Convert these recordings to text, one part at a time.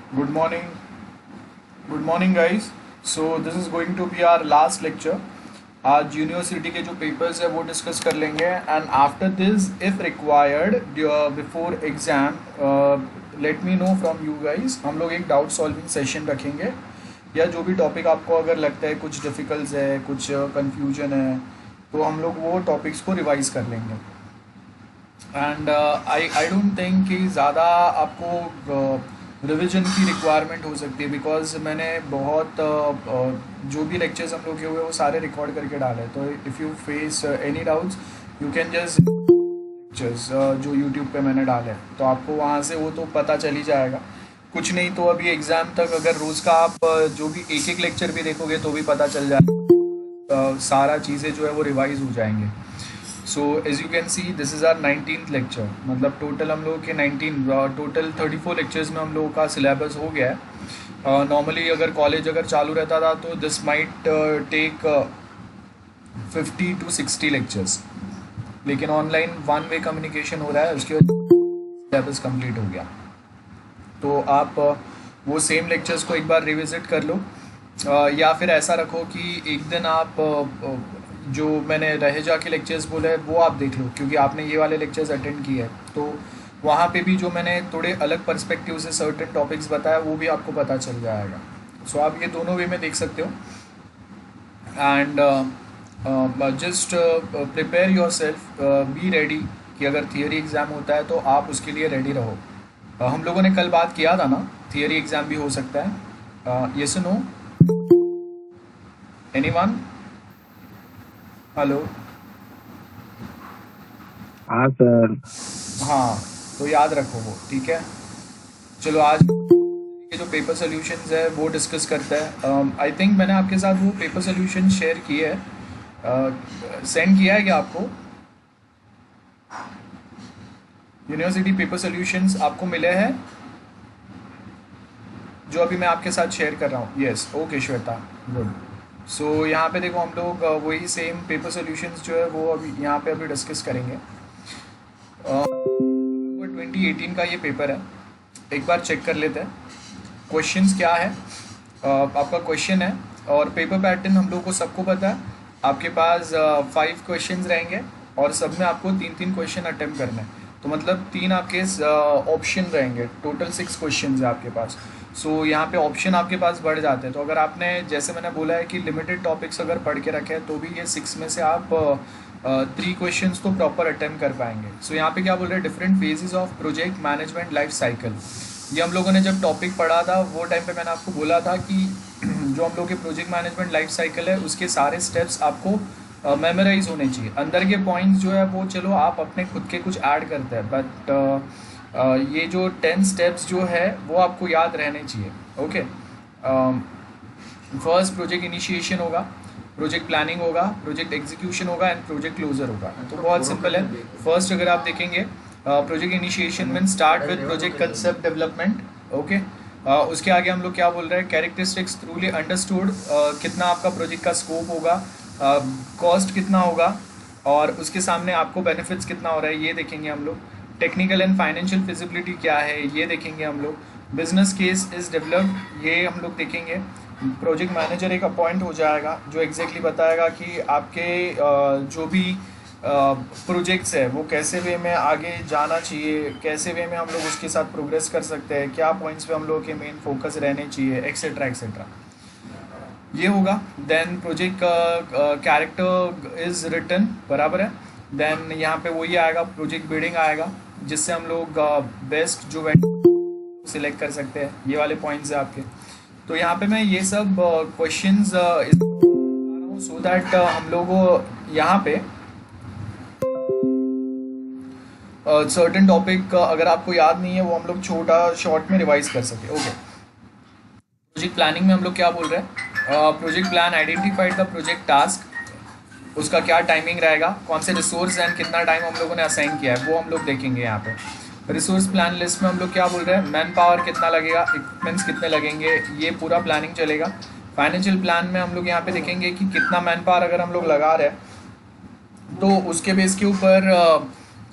Good morning. Good morning, guys. So this is going to be our last lecture. आज university के जो papers है वो discuss कर लेंगे and after this if required before exam late me know from you guys. हम लोग एक डाउट सॉल्विंग सेशन रखेंगे या जो भी टॉपिक आपको अगर लगता है कुछ डिफ़िकल्ट है, कुछ कन्फ्यूजन है, तो हम लोग वो टॉपिक्स को रिवाइज कर लेंगे. एंड आई डोंट थिंक कि ज़्यादा आपको रिविजन की रिक्वायरमेंट हो सकती है बिकॉज मैंने बहुत जो भी लेक्चर्स हम लोग के हुए वो सारे रिकॉर्ड करके डाले हैं. तो if you face any doubts you can just lectures जो यूट्यूब पे मैंने डाले हैं, तो आपको वहाँ से वो तो पता चल ही जाएगा. कुछ नहीं तो अभी एग्ज़ाम तक अगर रोज़ का आप जो भी एक एक लेक्चर भी देखोगे तो भी पता चल जाएगा. सारा चीज़ें जो है वो रिवाइज हो जाएंगे. So as you can see this is our 19th lecture. मतलब टोटल हम लोगों के 19 टोटल 34 लेक्चर्स में हम लोगों का सिलेबस हो गया है. नॉर्मली अगर कॉलेज अगर चालू रहता था तो this might take 50 to 60 lectures, लेकिन ऑनलाइन वन वे कम्युनिकेशन हो रहा है, उसके वजह सिलेबस कंप्लीट हो गया. तो आप वो सेम लेक्चर्स को एक बार रिविज़िट कर लो, या फिर ऐसा रखो कि एक दिन आप जो मैंने रहेजा के लेक्चर्स बोले वो आप देख लो, क्योंकि आपने ये वाले लेक्चर्स अटेंड किए हैं तो वहाँ पे भी जो मैंने थोड़े अलग पर्सपेक्टिव से सर्टेन टॉपिक्स बताया वो भी आपको पता चल जाएगा. सो आप ये दोनों वे में देख सकते हो. And just prepare your self, be ready कि अगर थियरी एग्ज़ाम होता है तो आप उसके लिए रेडी रहो. हम लोगों ने कल बात किया था ना, थियरी एग्ज़ाम भी हो सकता है. Yes no anyone? हेलो. हाँ सर। हाँ, तो याद रखो वो, ठीक है. चलो आज के जो पेपर सोल्यूशंस है वो डिस्कस करते हैं. आई थिंक मैंने आपके साथ वो पेपर सोल्यूशन शेयर किए है, सेंड किया है क्या आपको? यूनिवर्सिटी पेपर सोल्यूशंस आपको मिले हैं जो अभी मैं आपके साथ शेयर कर रहा हूँ? Yes, okay Shweta, good. So यहाँ पे देखो हम लोग वही सेम पेपर सोल्यूशंस जो है वो अभी यहाँ पे अभी डिस्कस करेंगे. 2018 का ये पेपर है, एक बार चेक कर लेते हैं. क्वेश्चंस क्या है, आपका क्वेश्चन है और पेपर पैटर्न हम लोग को सबको पता है. आपके पास 5 क्वेश्चंस रहेंगे और सब में आपको 3-3 क्वेश्चन अटेम्प्ट करने हैं. तो मतलब 3 आपके ऑप्शन रहेंगे, टोटल 6 क्वेश्चंस है आपके पास. सो यहाँ पे ऑप्शन आपके पास बढ़ जाते हैं. तो अगर आपने, जैसे मैंने बोला है कि लिमिटेड टॉपिक्स अगर पढ़ के रखे हैं तो भी ये 6 में से आप 3 क्वेश्चंस तो प्रॉपर अटेम्प्ट कर पाएंगे. सो यहाँ पे क्या बोल रहे हैं, different phases of project management life cycle. ये हम लोगों ने जब टॉपिक पढ़ा था वो टाइम पे मैंने आपको बोला था कि जो हम लोग के प्रोजेक्ट मैनेजमेंट लाइफ साइकिल है उसके सारे स्टेप्स आपको मेमोराइज होने चाहिए. अंदर के पॉइंट्स जो है वो चलो आप अपने खुद के कुछ ऐड करते हैं, बट ये जो 10 स्टेप्स जो है वो आपको याद रहने चाहिए. ओके. फर्स्ट प्रोजेक्ट इनिशिएशन होगा, प्रोजेक्ट प्लानिंग होगा, प्रोजेक्ट एग्जीक्यूशन होगा एंड प्रोजेक्ट क्लोजर होगा. तो बहुत सिंपल है. फर्स्ट अगर आप देखेंगे project initiation mean start with project concept development. Okay. उसके आगे हम लोग क्या बोल रहे हैं, कैरेक्टरिस्टिक्स थ्रूली अंडरस्टूड, कितना आपका प्रोजेक्ट का स्कोप होगा, कॉस्ट कितना होगा और उसके सामने आपको बेनिफिट्स कितना हो रहा है ये देखेंगे हम लोग. टेक्निकल एंड फाइनेंशियल फिजिबिलिटी क्या है ये देखेंगे हम लोग. बिजनेस केस इज़ डेवलप्ड ये हम लोग देखेंगे. प्रोजेक्ट मैनेजर एक अपॉइंट हो जाएगा जो एग्जैक्टली बताएगा कि आपके जो भी प्रोजेक्ट्स है वो कैसे वे में आगे जाना चाहिए, कैसे वे में हम लोग उसके साथ प्रोग्रेस कर सकते हैं, क्या पॉइंट्स पे हम लोग के मेन फोकस रहने चाहिए, एक्सेट्रा एक्सेट्रा. ये होगा. Then project character is written, बराबर है. देन यहाँ पे वही आएगा, प्रोजेक्ट बिल्डिंग आएगा जिससे हम लोग बेस्ट जो सिलेक्ट कर सकते हैं. ये वाले पॉइंट्स है आपके. तो यहाँ पे मैं ये सब क्वेश्चंस सो दैट हम लोग यहाँ पे सर्टेन टॉपिक अगर आपको याद नहीं है वो हम लोग छोटा शॉर्ट में रिवाइज कर सके. ओके. प्रोजेक्ट प्लानिंग में हम लोग क्या बोल रहे हैं, project plan identified the project task, उसका क्या टाइमिंग रहेगा, कौन से रिसोर्स एंड कितना टाइम हम लोगों ने असाइन किया है वो हम लोग देखेंगे. यहाँ पे रिसोर्स प्लान लिस्ट में हम लोग क्या बोल रहे हैं, मैन पावर कितना लगेगा, इक्विपमेंट्स कितने लगेंगे, ये पूरा प्लानिंग चलेगा. फाइनेंशियल प्लान में हम लोग यहाँ पे देखेंगे कि कितना मैन पावर अगर हम लोग लगा रहे हैं तो उसके बेस के ऊपर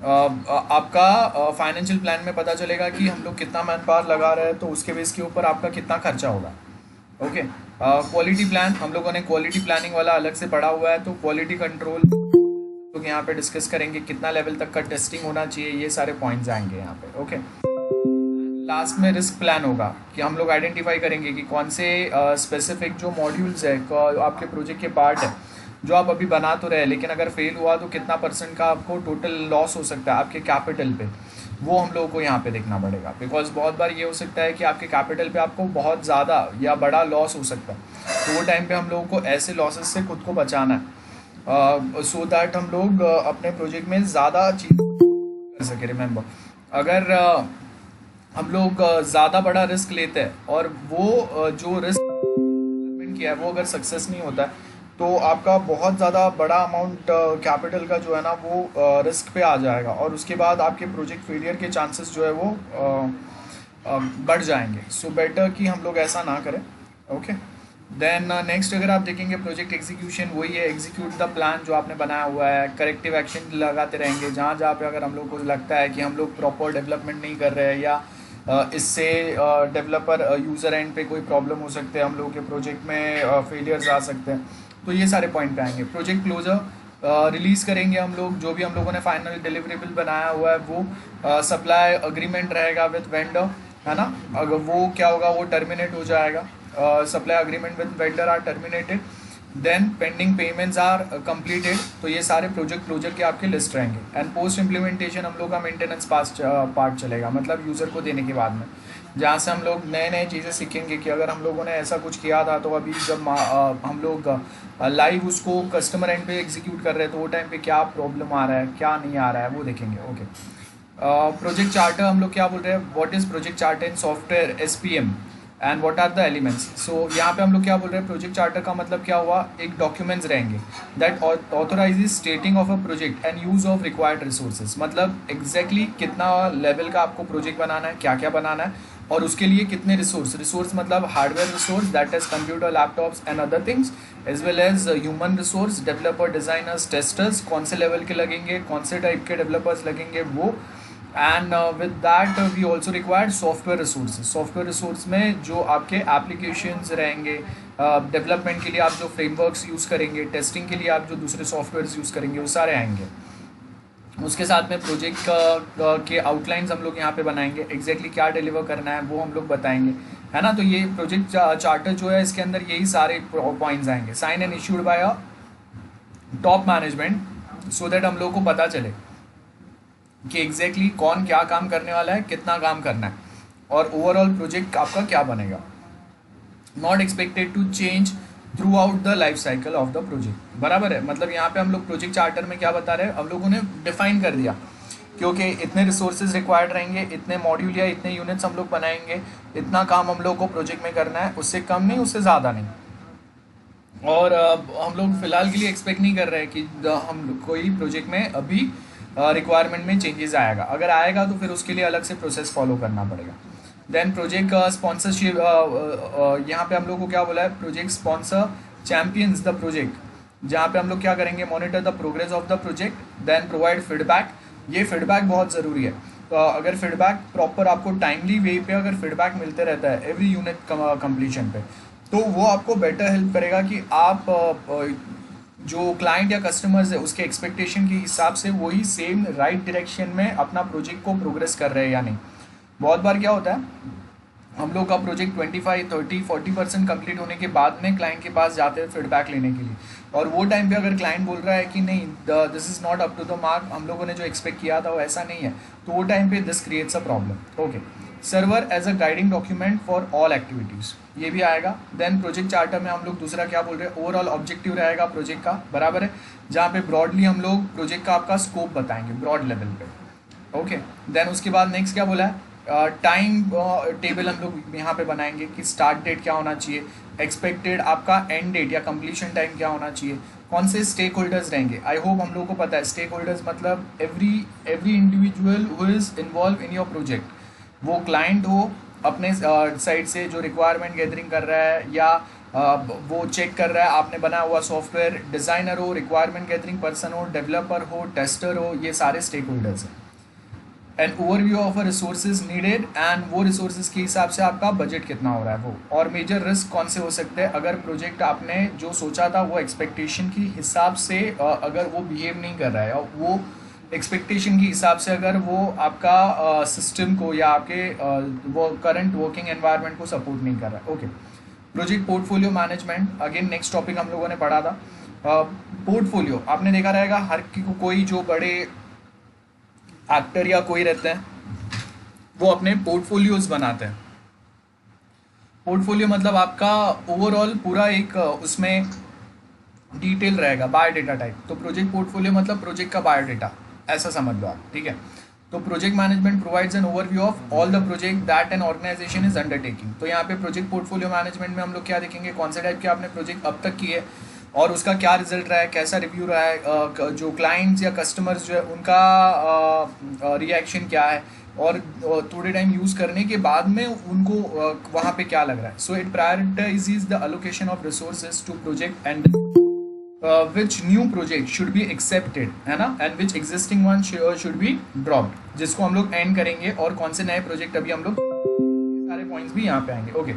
आपका फाइनेंशियल प्लान में पता चलेगा कि हम लोग कितना मैन पावर लगा रहे हैं, तो उसके बेस के ऊपर आपका कितना खर्चा होगा। ओके, क्वालिटी प्लान हम लोगों ने क्वालिटी प्लानिंग वाला अलग से पढ़ा हुआ है, तो क्वालिटी कंट्रोल लोग यहाँ पे डिस्कस करेंगे, कितना लेवल तक का टेस्टिंग होना चाहिए, ये सारे पॉइंट्स आएंगे यहाँ पे। ओके, लास्ट में रिस्क प्लान होगा कि हम लोग आइडेंटिफाई करेंगे कि कौन से स्पेसिफिक जो मॉड्यूल्स है आपके प्रोजेक्ट के पार्ट है जो आप अभी बना तो रहे, लेकिन अगर फेल हुआ तो कितना % का आपको टोटल लॉस हो सकता है आपके कैपिटल पे, वो हम लोगों को यहाँ पे देखना पड़ेगा। बिकॉज बहुत बार ये हो सकता है कि आपके कैपिटल पे आपको बहुत ज़्यादा या बड़ा लॉस हो सकता है, तो वो टाइम पे हम लोगों को ऐसे लॉसेस से खुद को बचाना है, सो दैट हम लोग अपने प्रोजेक्ट में ज़्यादा चीज़ कर सके। रिमेंबर, अगर हम लोग ज़्यादा बड़ा रिस्क लेते हैं और वो जो रिस्क किया है वो अगर सक्सेस नहीं होता है, तो आपका बहुत ज़्यादा बड़ा अमाउंट कैपिटल का जो है ना वो रिस्क पे आ जाएगा, और उसके बाद आपके प्रोजेक्ट फेलियर के चांसेस जो है वो बढ़ जाएंगे। सो बेटर कि हम लोग ऐसा ना करें। ओके, देन नेक्स्ट अगर आप देखेंगे प्रोजेक्ट एग्जीक्यूशन, वही है एग्जीक्यूट द प्लान जो आपने बनाया हुआ है, करेक्टिव एक्शन लगाते रहेंगे जहाँ जहाँ पे अगर हम लोग को लगता है कि हम लोग प्रॉपर डेवलपमेंट नहीं कर रहे हैं या इससे डेवलपर यूज़र एंड पे कोई प्रॉब्लम हो सकते हैं, हम लोगों के प्रोजेक्ट में फेलियर्स आ सकते हैं, तो ये सारे पॉइंट पे आएंगे। प्रोजेक्ट क्लोजर रिलीज़ करेंगे हम लोग, जो भी हम लोगों ने फाइनल डिलीवरेबल बनाया हुआ है वो सप्लाई अग्रीमेंट रहेगा विद वेंडर, है ना। अगर वो क्या होगा, वो टर्मिनेट हो जाएगा, supply agreement with vendor are terminated, then pending payments are completed, तो ये सारे प्रोजेक्ट क्लोजर के आपके लिस्ट रहेंगे। एंड पोस्ट इम्प्लीमेंटेशन हम लोग का मेंटेनेंस पार्ट चलेगा, मतलब यूज़र को देने के बाद में, जहाँ से हम लोग नए नए चीज़ें सीखेंगे कि अगर हम लोगों ने ऐसा कुछ किया था तो अभी जब हम लोग लाइव उसको कस्टमर एंड पे एग्जीक्यूट कर रहे हैं तो वो टाइम पे क्या प्रॉब्लम आ रहा है, क्या नहीं आ रहा है, वो देखेंगे। ओके, प्रोजेक्ट चार्टर हम लोग क्या बोल रहे हैं, what is project charter in software SPM and what are the elements. So यहाँ पे हम लोग क्या बोल रहे हैं, प्रोजेक्ट चार्टर का मतलब क्या हुआ, एक डॉक्यूमेंट्स रहेंगे that authorises स्टेटिंग of a project and use of required resources, मतलब एग्जैक्टली कितना लेवल का आपको प्रोजेक्ट बनाना है, क्या क्या बनाना है, और उसके लिए कितने रिसोर्स मतलब hardware resource that is computer, laptops and other things, as well as human resource, developer, designers, testers, कौन से लेवल के लगेंगे, कौन से टाइप के डेवलपर्स लगेंगे वो, and with that we also required software resources. Software resource में जो आपके एप्लीकेशंस रहेंगे, डेवलपमेंट के लिए आप जो फ्रेमवर्क्स यूज़ करेंगे, टेस्टिंग के लिए आप जो दूसरे सॉफ्टवेयर यूज़ करेंगे, वो सारे आएंगे। उसके साथ में प्रोजेक्ट के आउटलाइंस हम लोग यहाँ पे बनाएंगे, एग्जैक्टली क्या डिलीवर करना है वो हम लोग बताएंगे, है ना। तो ये प्रोजेक्ट चार्टर जो है इसके अंदर यही सारे पॉइंट्स आएंगे। Sign and issued by a top management, so that हम लोग को पता चले कि एग्जैक्टली कौन क्या काम करने वाला है, कितना काम करना है, और ओवरऑल प्रोजेक्ट आपका क्या बनेगा। Not expected to change throughout the life cycle of the project, बराबर है। मतलब यहाँ पे हम लोग प्रोजेक्ट चार्टर में क्या बता रहे हैं, हम लोगों ने डिफाइन कर दिया क्योंकि इतने रिसोर्सेज रिक्वायर्ड रहेंगे, इतने मॉड्यूल या इतने यूनिट्स हम लोग बनाएंगे, इतना काम हम लोग को प्रोजेक्ट में करना है, उससे कम नहीं, उससे ज़्यादा नहीं। और हम लोग फिलहाल के लिए एक्सपेक्ट नहीं कर रहे हैं कि हम कोई प्रोजेक्ट में अभी रिक्वायरमेंट में चेंजेस आएगा, अगर आएगा तो फिर उसके लिए अलग से प्रोसेस फॉलो करना पड़ेगा। देन प्रोजेक्ट स्पॉन्सरशिप, यहाँ पे हम लोग को क्या बोला है, project sponsor champions the project, जहाँ पे हम लोग क्या करेंगे, monitor the progress of the project, then provide feedback. ये फीडबैक बहुत ज़रूरी है, तो अगर फीडबैक प्रॉपर आपको टाइमली वे पे अगर फीडबैक मिलते रहता है एवरी यूनिट कंप्लीशन पे, तो वो आपको बेटर हेल्प करेगा कि आप जो क्लाइंट या कस्टमर्स है उसके एक्सपेक्टेशन के हिसाब से वही सेम राइट डायरेक्शन में अपना प्रोजेक्ट को प्रोग्रेस कर रहे हैं या नहीं। बहुत बार क्या होता है, हम लोग का प्रोजेक्ट 25, 30, 40% कंप्लीट होने के बाद में क्लाइंट के पास जाते हैं फीडबैक लेने के लिए, और वो टाइम पे अगर क्लाइंट बोल रहा है कि नहीं this is not up to the mark, हम लोगों ने जो एक्सपेक्ट किया था वो ऐसा नहीं है, तो वो टाइम पे this creates a problem. Okay, server as a guiding document for all activities, ये भी आएगा। देन प्रोजेक्ट चार्टर में हम लोग दूसरा क्या बोल रहे हैं, ओवरऑल ऑब्जेक्टिव रहेगा प्रोजेक्ट का, बराबर है, जहाँ पे ब्रॉडली हम लोग प्रोजेक्ट का आपका स्कोप बताएंगे ब्रॉड लेवल पे। ओके, देन उसके बाद नेक्स्ट क्या बोला है, टाइम टेबल हम लोग यहाँ पे बनाएंगे कि स्टार्ट डेट क्या होना चाहिए, एक्सपेक्टेड आपका एंड डेट या कंप्लीशन टाइम क्या होना चाहिए, कौन से स्टेक होल्डर्स रहेंगे। आई होप हम लोगों को पता है स्टेक होल्डर्स मतलब every individual who is involve in your project, वो क्लाइंट हो अपने साइड से जो रिक्वायरमेंट गैदरिंग कर रहा है, या वो चेक कर रहा है आपने बनाया हुआ सॉफ्टवेयर, डिज़ाइनर हो, रिक्वायरमेंट गैदरिंग पर्सन हो, डेवलपर हो, टेस्टर हो, ये सारे स्टेक होल्डर्स हैं। N overview of resources needed, and वो रिसोर्सेज के हिसाब से आपका बजट कितना हो रहा है वो, और मेजर रिस्क कौन से हो सकते हैं अगर प्रोजेक्ट आपने जो सोचा था वो एक्सपेक्टेशन की हिसाब से अगर वो बिहेव नहीं कर रहा है, और वो एक्सपेक्टेशन के हिसाब से अगर वो आपका सिस्टम को या आपके वो करंट वर्किंग एनवायरनमेंट को सपोर्ट नहीं कर रहा है। Okay, project portfolio management, again next topic हम लोगों ने पढ़ा था। पोर्टफोलियो आपने देखा रहेगा, हर कोई जो बड़े एक्टर या कोई रहते हैं वो अपने पोर्टफोलियोज बनाते हैं। पोर्टफोलियो मतलब आपका ओवरऑल पूरा एक उसमें डिटेल रहेगा, बायोडेटा टाइप। तो प्रोजेक्ट पोर्टफोलियो मतलब प्रोजेक्ट का बायोडेटा, ऐसा समझ लो आप, ठीक है। तो project management provides an overview of all the project that an organization is undertaking. तो यहाँ पे प्रोजेक्ट पोर्टफोलियो मैनेजमेंट में हम लोग क्या देखेंगे, कौन से टाइप के आपने प्रोजेक्ट अब तक किए और उसका क्या रिजल्ट रहा है, कैसा रिव्यू रहा है, जो क्लाइंट्स या कस्टमर्स जो है उनका रिएक्शन क्या है, और थोड़े टाइम यूज़ करने के बाद में उनको वहाँ पे क्या लग रहा है। So it prioritizes the allocation of resources to project and which new project should be accepted, है ना, and which existing one should be dropped, जिसको हम लोग एंड करेंगे, और कौन से नए प्रोजेक्ट अभी हम लोग, सारे पॉइंट्स भी यहाँ पे आएंगे। ओके,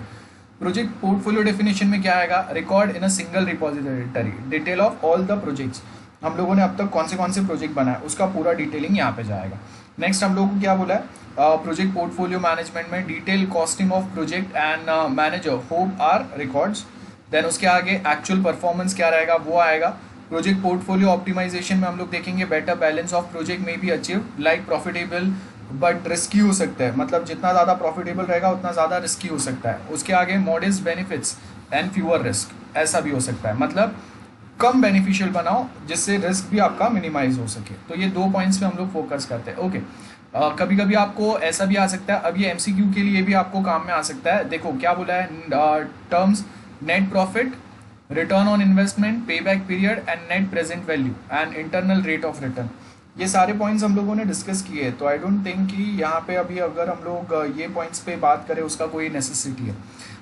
प्रोजेक्ट पोर्टफोलियो डेफिनेशन में क्या आएगा, record in a single repository detail of all the projects. हम लोगों ने अब तक कौन से प्रोजेक्ट बनाए उसका पूरा डिटेलिंग यहाँ पे जाएगा। नेक्स्ट हम लोगों को क्या बोला है, प्रोजेक्ट पोर्टफोलियो मैनेजमेंट में detail costing of project and manager hope are records. Then उसके आगे एक्चुअल परफॉर्मेंस क्या रहेगा वो आएगा। प्रोजेक्ट पोर्टफोलियो ऑप्टिमाइजेशन में हम लोग देखेंगे बेटर बैलेंस ऑफ प्रोजेक्ट में भी achieve, like profitable but risky हो सकता है, मतलब जितना ज़्यादा प्रॉफिटेबल रहेगा उतना ज़्यादा रिस्की हो सकता है। उसके आगे modest benefits and fewer risk, ऐसा भी हो सकता है, मतलब कम बेनिफिशियल बनाओ जिससे रिस्क भी आपका मिनिमाइज हो सके। तो ये 2 पॉइंट्स पे हम लोग फोकस करते हैं। ओके, कभी कभी आपको ऐसा भी आ सकता है, अब ये MCQ के लिए भी आपको काम में आ सकता है। देखो क्या बोला है, terms net profit, return on investment, pay back period and net present value and internal rate of return, ये सारे पॉइंट्स हम लोगों ने डिस्कस किए हैं। तो आई डोंट थिंक कि यहाँ पे अभी अगर हम लोग ये पॉइंट्स पे बात करें उसका कोई नेसेसिटी है।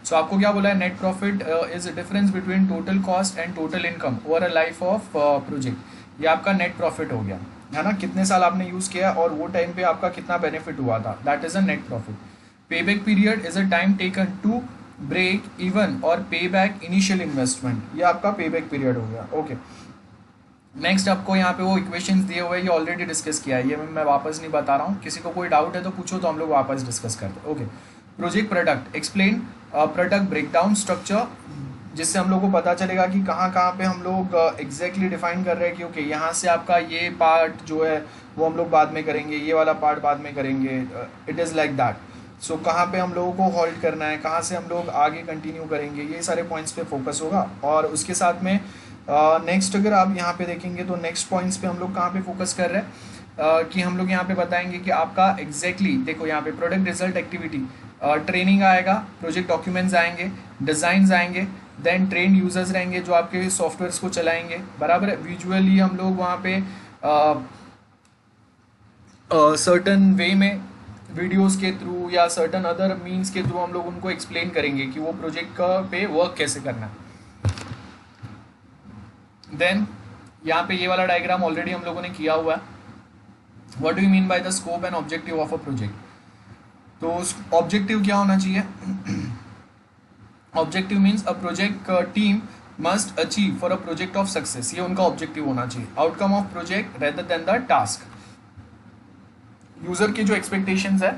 सो आपको क्या बोला है, net profit is difference between total cost and total income over a life of project. ये आपका नेट प्रॉफिट हो गया, है ना, कितने साल आपने यूज़ किया और वो टाइम पे आपका कितना बेनिफिट हुआ था, that is a net profit. Pay back period is a time taken to break even और पे बैक इनिशियल इन्वेस्टमेंट, ये आपका पे बैक पीरियड हो गया। ओके, नेक्स्ट आपको यहाँ पे वो इक्वेशंस दिए हुए हैं, ये ऑलरेडी डिस्कस किया है, ये मैं वापस नहीं बता रहा हूँ, किसी को कोई डाउट है तो पूछो तो हम लोग वापस डिस्कस करते हैं। Okay, project product explain product breakdown structure, जिससे हम लोग को पता चलेगा कि कहाँ कहाँ पे हम लोग एग्जैक्टली डिफाइन कर रहे हैं कि ओके यहाँ से आपका ये पार्ट जो है वो हम लोग बाद में करेंगे, ये वाला पार्ट बाद में करेंगे, इट इज़ लाइक दैट। सो कहाँ पे हम लोगों को होल्ड करना है, कहाँ से हम लोग आगे कंटिन्यू करेंगे, ये सारे पॉइंट्स पे फोकस होगा। और उसके साथ में नेक्स्ट अगर आप यहाँ पे देखेंगे तो नेक्स्ट पॉइंट्स पे हम लोग कहाँ पे फोकस कर रहे हैं कि हम लोग यहाँ पे बताएंगे कि आपका एग्जैक्टली देखो यहाँ पे प्रोडक्ट रिजल्ट एक्टिविटी, ट्रेनिंग आएगा, प्रोजेक्ट डॉक्यूमेंट्स आएंगे, डिज़ाइंस आएंगे, देन ट्रेन यूजर्स रहेंगे जो आपके सॉफ्टवेयर्स को चलाएंगे, बराबर है। विजुअली हम लोग वहाँ पे सर्टन वे में वीडियोस के थ्रू या सर्टन अदर मीन्स के थ्रू हम लोग उनको एक्सप्लेन करेंगे कि वो प्रोजेक्ट का पे वर्क कैसे करना है। देन यहाँ पे ये वाला डायग्राम ऑलरेडी हम लोगों ने किया हुआ है। What do you mean by the scope and objective of a project. तो ऑब्जेक्टिव क्या होना चाहिए, objective means a project team must achieve for a project of success, ये उनका ऑब्जेक्टिव होना चाहिए। Outcome of project rather than the task, user की जो एक्सपेक्टेशंस है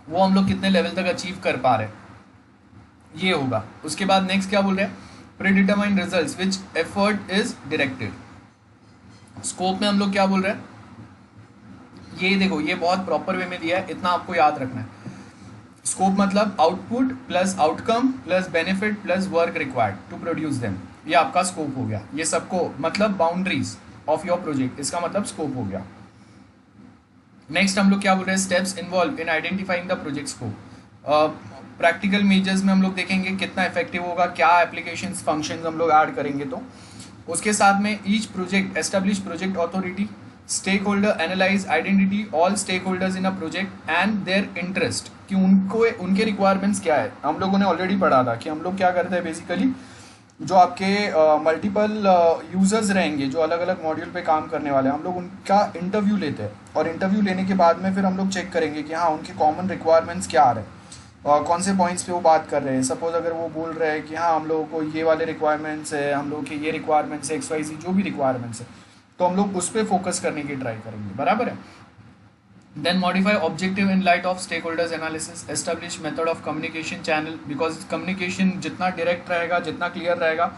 वो हम लोग कितने लेवल तक अचीव कर पा रहे हैं, ये होगा। उसके बाद नेक्स्ट क्या बोल रहे हैं, predetermined results which effort is directed. Scope में हम लोग क्या बोल रहे हैं, ये देखो ये बहुत प्रॉपर वे में दिया है, इतना आपको याद रखना है। स्कोप मतलब output plus outcome plus benefit plus work required to produce them, ये आपका स्कोप हो गया। ये सबको मतलब बाउंड्रीज ऑफ योर प्रोजेक्ट, इसका मतलब स्कोप हो गया। नेक्स्ट हम लोग क्या बोल रहे हैं, steps involve in identifying the project scope. Practical measures में हम लोग देखेंगे कितना इफेक्टिव होगा, क्या एप्लीकेशंस फंक्शंस हम लोग ऐड करेंगे। तो उसके साथ में each project establish project authority, stakeholder analyse identity all stakeholders in a project and their interest कि उनको उनके रिक्वायरमेंट्स क्या है। हम लोगों ने ऑलरेडी पढ़ा था कि हम लोग क्या करते हैं बेसिकली, जो आपके मल्टीपल यूज़र्स रहेंगे जो अलग अलग मॉड्यूल पे काम करने वाले हैं, हम लोग उनका इंटरव्यू लेते हैं और इंटरव्यू लेने के बाद में फिर हम लोग चेक करेंगे कि हाँ उनके कॉमन रिक्वायरमेंट्स क्या आ रहे हैं और कौन से पॉइंट्स पे वो बात कर रहे हैं। सपोज अगर वो बोल रहे हैं कि हाँ हम लोगों को ये वाले रिक्वायरमेंट्स है, हम लोग के ये रिक्वायरमेंट्स है, XYZ जो भी रिक्वायरमेंट्स है, तो हम लोग उस पर फोकस करने की ट्राई करेंगे, बराबर है। Then modify objective in light of stakeholders analysis, establish method of communication channel, because communication जितना direct रहेगा, जितना clear रहेगा,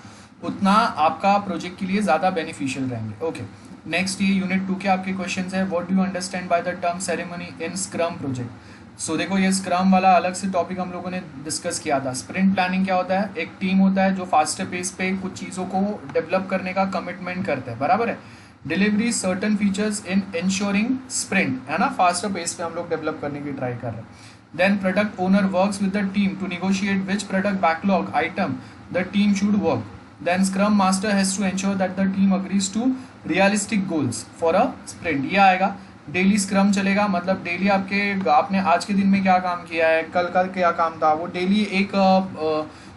उतना आपका प्रोजेक्ट के लिए ज़्यादा बेनिफिशियल रहेंगे। ओके, नेक्स्ट ये यूनिट 2 के आपके क्वेश्चन है, what do you understand by the term ceremony in scrum project. So देखो ये स्क्रम वाला अलग से टॉपिक हम लोगों ने डिस्कस किया था। स्प्रिंट प्लानिंग क्या होता है, एक टीम होता है जो फास्टर पेस पे कुछ चीज़ों को डेवलप करने का कमिटमेंट करता है, बराबर है। Delivery certain features in ensuring sprint, है ना, फास्टर पेस पे हम लोग डेवलप करने की ट्राई कर रहे हैं। Then product owner works with the team to negotiate which product backlog item the team should work. Then Scrum Master has to ensure that the team agrees to realistic goals for a sprint। ये आएगा। Daily scrum चलेगा, मतलब daily आपने आज के दिन में क्या काम किया है, कल का क्या काम था, वो डेली एक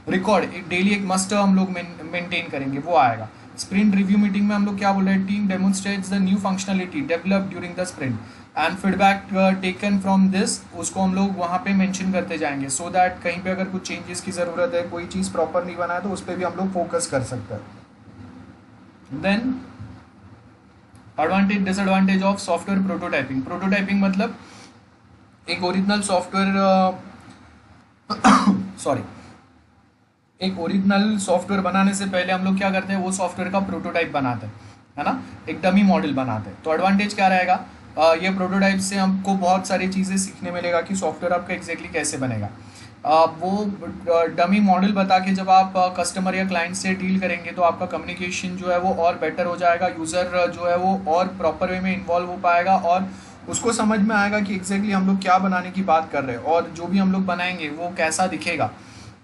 रिकॉर्ड, डेली एक मस्ट हम लोग मेंटेन करेंगे, वो आएगा। स्प्रिंट रिव्यू मीटिंग में हम लोग क्या बोल रहे हैं, team demonstrates the new functionality developed during the sprint and feedback taken from this, उसको हम लोग वहाँ पे मेंशन करते जाएंगे सो दैट कहीं पे अगर कुछ चेंजेस की ज़रूरत है, कोई चीज़ प्रॉपर नहीं बना है, तो उस पर भी हम लोग फोकस कर सकते हैं। Then advantage disadvantage of software prototyping. Prototyping मतलब एक ओरिजिनल सॉफ्टवेयर सॉरी एक ओरिजिनल सॉफ्टवेयर बनाने से पहले हम लोग क्या करते हैं, वो सॉफ्टवेयर का प्रोटोटाइप बनाते हैं, है ना, एक डमी मॉडल बनाते हैं। तो एडवांटेज क्या रहेगा, ये प्रोटोटाइप से हमको बहुत सारी चीज़ें सीखने मिलेगा कि सॉफ्टवेयर आपका एग्जैक्टली कैसे बनेगा। वो डमी मॉडल बता के जब आप कस्टमर या क्लाइंट से डील करेंगे तो आपका कम्युनिकेशन जो है वो और बेटर हो जाएगा, यूज़र जो है वो और प्रॉपर वे में इन्वॉल्व हो पाएगा और उसको समझ में आएगा कि एग्जैक्टली हम लोग क्या बनाने की बात कर रहे हैं और जो भी हम लोग बनाएंगे वो कैसा दिखेगा,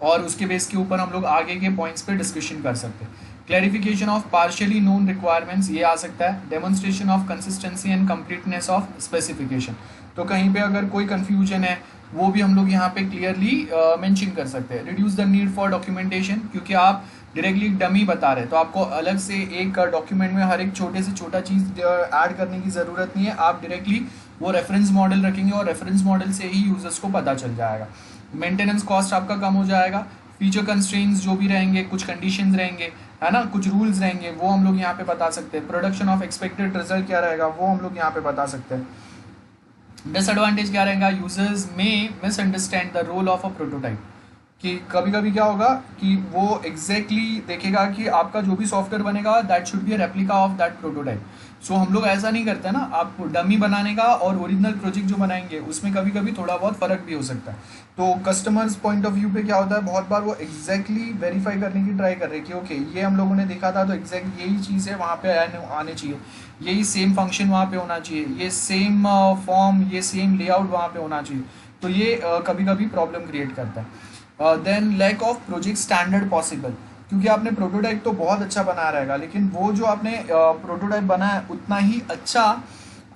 और उसके बेस के ऊपर हम लोग आगे के पॉइंट्स पे डिस्कशन कर सकते हैं। Clarification of partially known requirements, ये आ सकता है। Demonstration of consistency and completeness of specification, तो कहीं पे अगर कोई कन्फ्यूजन है वो भी हम लोग यहाँ पे क्लियरली मेंशन कर सकते हैं। Reduce the need for documentation, क्योंकि आप डायरेक्टली डमी बता रहे हैं तो आपको अलग से एक डॉक्यूमेंट में हर एक छोटे से छोटा चीज़ ऐड करने की ज़रूरत नहीं है, आप डायरेक्टली वो रेफरेंस मॉडल रखेंगे और रेफरेंस मॉडल से ही यूजर्स को पता चल जाएगा। मेंटेनेंस कॉस्ट आपका कम हो जाएगा। फीचर कंस्ट्रेंट्स जो भी रहेंगे, कुछ कंडीशंस रहेंगे, है ना, कुछ रूल्स रहेंगे, वो हम लोग यहाँ पे बता सकते हैं। प्रोडक्शन ऑफ एक्सपेक्टेड रिजल्ट क्या रहेगा वो हम लोग यहाँ पे बता सकते हैं। डिसएडवांटेज क्या रहेगा, users may misunderstand the role of a prototype, कि कभी कभी क्या होगा कि वो एग्जैक्टली देखेगा कि आपका जो भी सॉफ्टवेयर बनेगा that should be a replica of that prototype. So हम लोग ऐसा नहीं करते ना, आप डमी बनाने का और ओरिजिनल प्रोजेक्ट जो बनाएंगे उसमें कभी कभी थोड़ा बहुत फ़र्क भी हो सकता है। तो कस्टमर्स पॉइंट ऑफ व्यू पे क्या होता है, बहुत बार वो एग्जैक्टली वेरीफाई करने की ट्राई कर रहे हैं कि ओके ये हम लोगों ने देखा था तो एग्जैक्ट यही चीज़ है वहाँ पे आने चाहिए, यही सेम फंक्शन वहाँ पे होना चाहिए, ये सेम फॉर्म, ये सेम लेआउट वहाँ पे होना चाहिए। तो ये कभी कभी प्रॉब्लम क्रिएट करता है। Then lack of project standard possible, क्योंकि आपने प्रोटोटाइप तो बहुत अच्छा बना रहेगा लेकिन वो जो आपने प्रोटोटाइप बनाया उतना ही अच्छा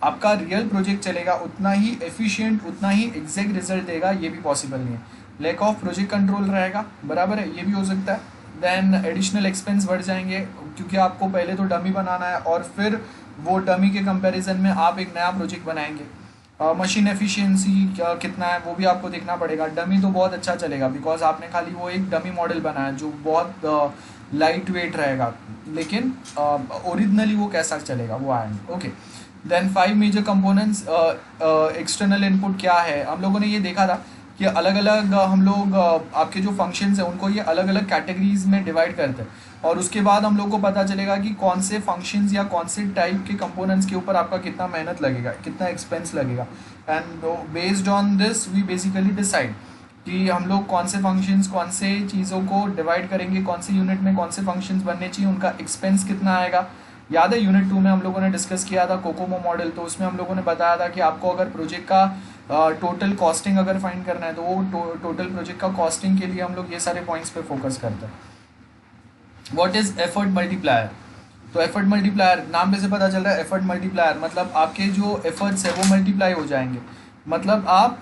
आपका रियल प्रोजेक्ट चलेगा, उतना ही एफिशिएंट, उतना ही एग्जैक्ट रिजल्ट देगा, ये भी पॉसिबल नहीं है। लैक ऑफ प्रोजेक्ट कंट्रोल रहेगा, बराबर है, ये भी हो सकता है। देन एडिशनल एक्सपेंस बढ़ जाएंगे क्योंकि आपको पहले तो डमी बनाना है और फिर वो डमी के कंपैरिजन में आप एक नया प्रोजेक्ट बनाएंगे। मशीन एफिशिएंसी कितना है वो भी आपको देखना पड़ेगा। डमी तो बहुत अच्छा चलेगा बिकॉज आपने खाली वो एक डमी मॉडल बनाया जो बहुत लाइट वेट रहेगा, लेकिन ओरिजिनली वो कैसा चलेगा वो आएंगे। Okay, then 5 major components. External input क्या है, हम लोगों ने ये देखा था कि अलग अलग हम लोग आपके जो फंक्शंस हैं उनको ये अलग अलग कैटेगरीज में डिवाइड करते हैं और उसके बाद हम लोग को पता चलेगा कि कौन से फंक्शंस या कौन से टाइप के कंपोनेंट्स के ऊपर आपका कितना मेहनत लगेगा, कितना एक्सपेंस लगेगा। And based on this we basically decide कि हम लोग कौन से फंक्शंस, कौन से चीज़ों को डिवाइड करेंगे, कौन से यूनिट में कौन से फंक्शंस बनने चाहिए, उनका एक्सपेंस कितना आएगा। याद है यूनिट 2 में हम लोगों ने डिस्कस किया था कोकोमो मॉडल, तो उसमें हम लोगों ने बताया था कि आपको अगर प्रोजेक्ट का टोटल कॉस्टिंग अगर फाइंड करना है तो वो टोटल प्रोजेक्ट का कॉस्टिंग के लिए हम लोग ये सारे पॉइंट्स पे फोकस करते हैं। व्हाट इज एफर्ट मल्टीप्लायर, तो एफर्ट मल्टीप्लायर नाम में से पता चल रहा है, एफर्ट मल्टीप्लायर मतलब आपके जो एफर्ट्स है वो मल्टीप्लाई हो जाएंगे। मतलब आप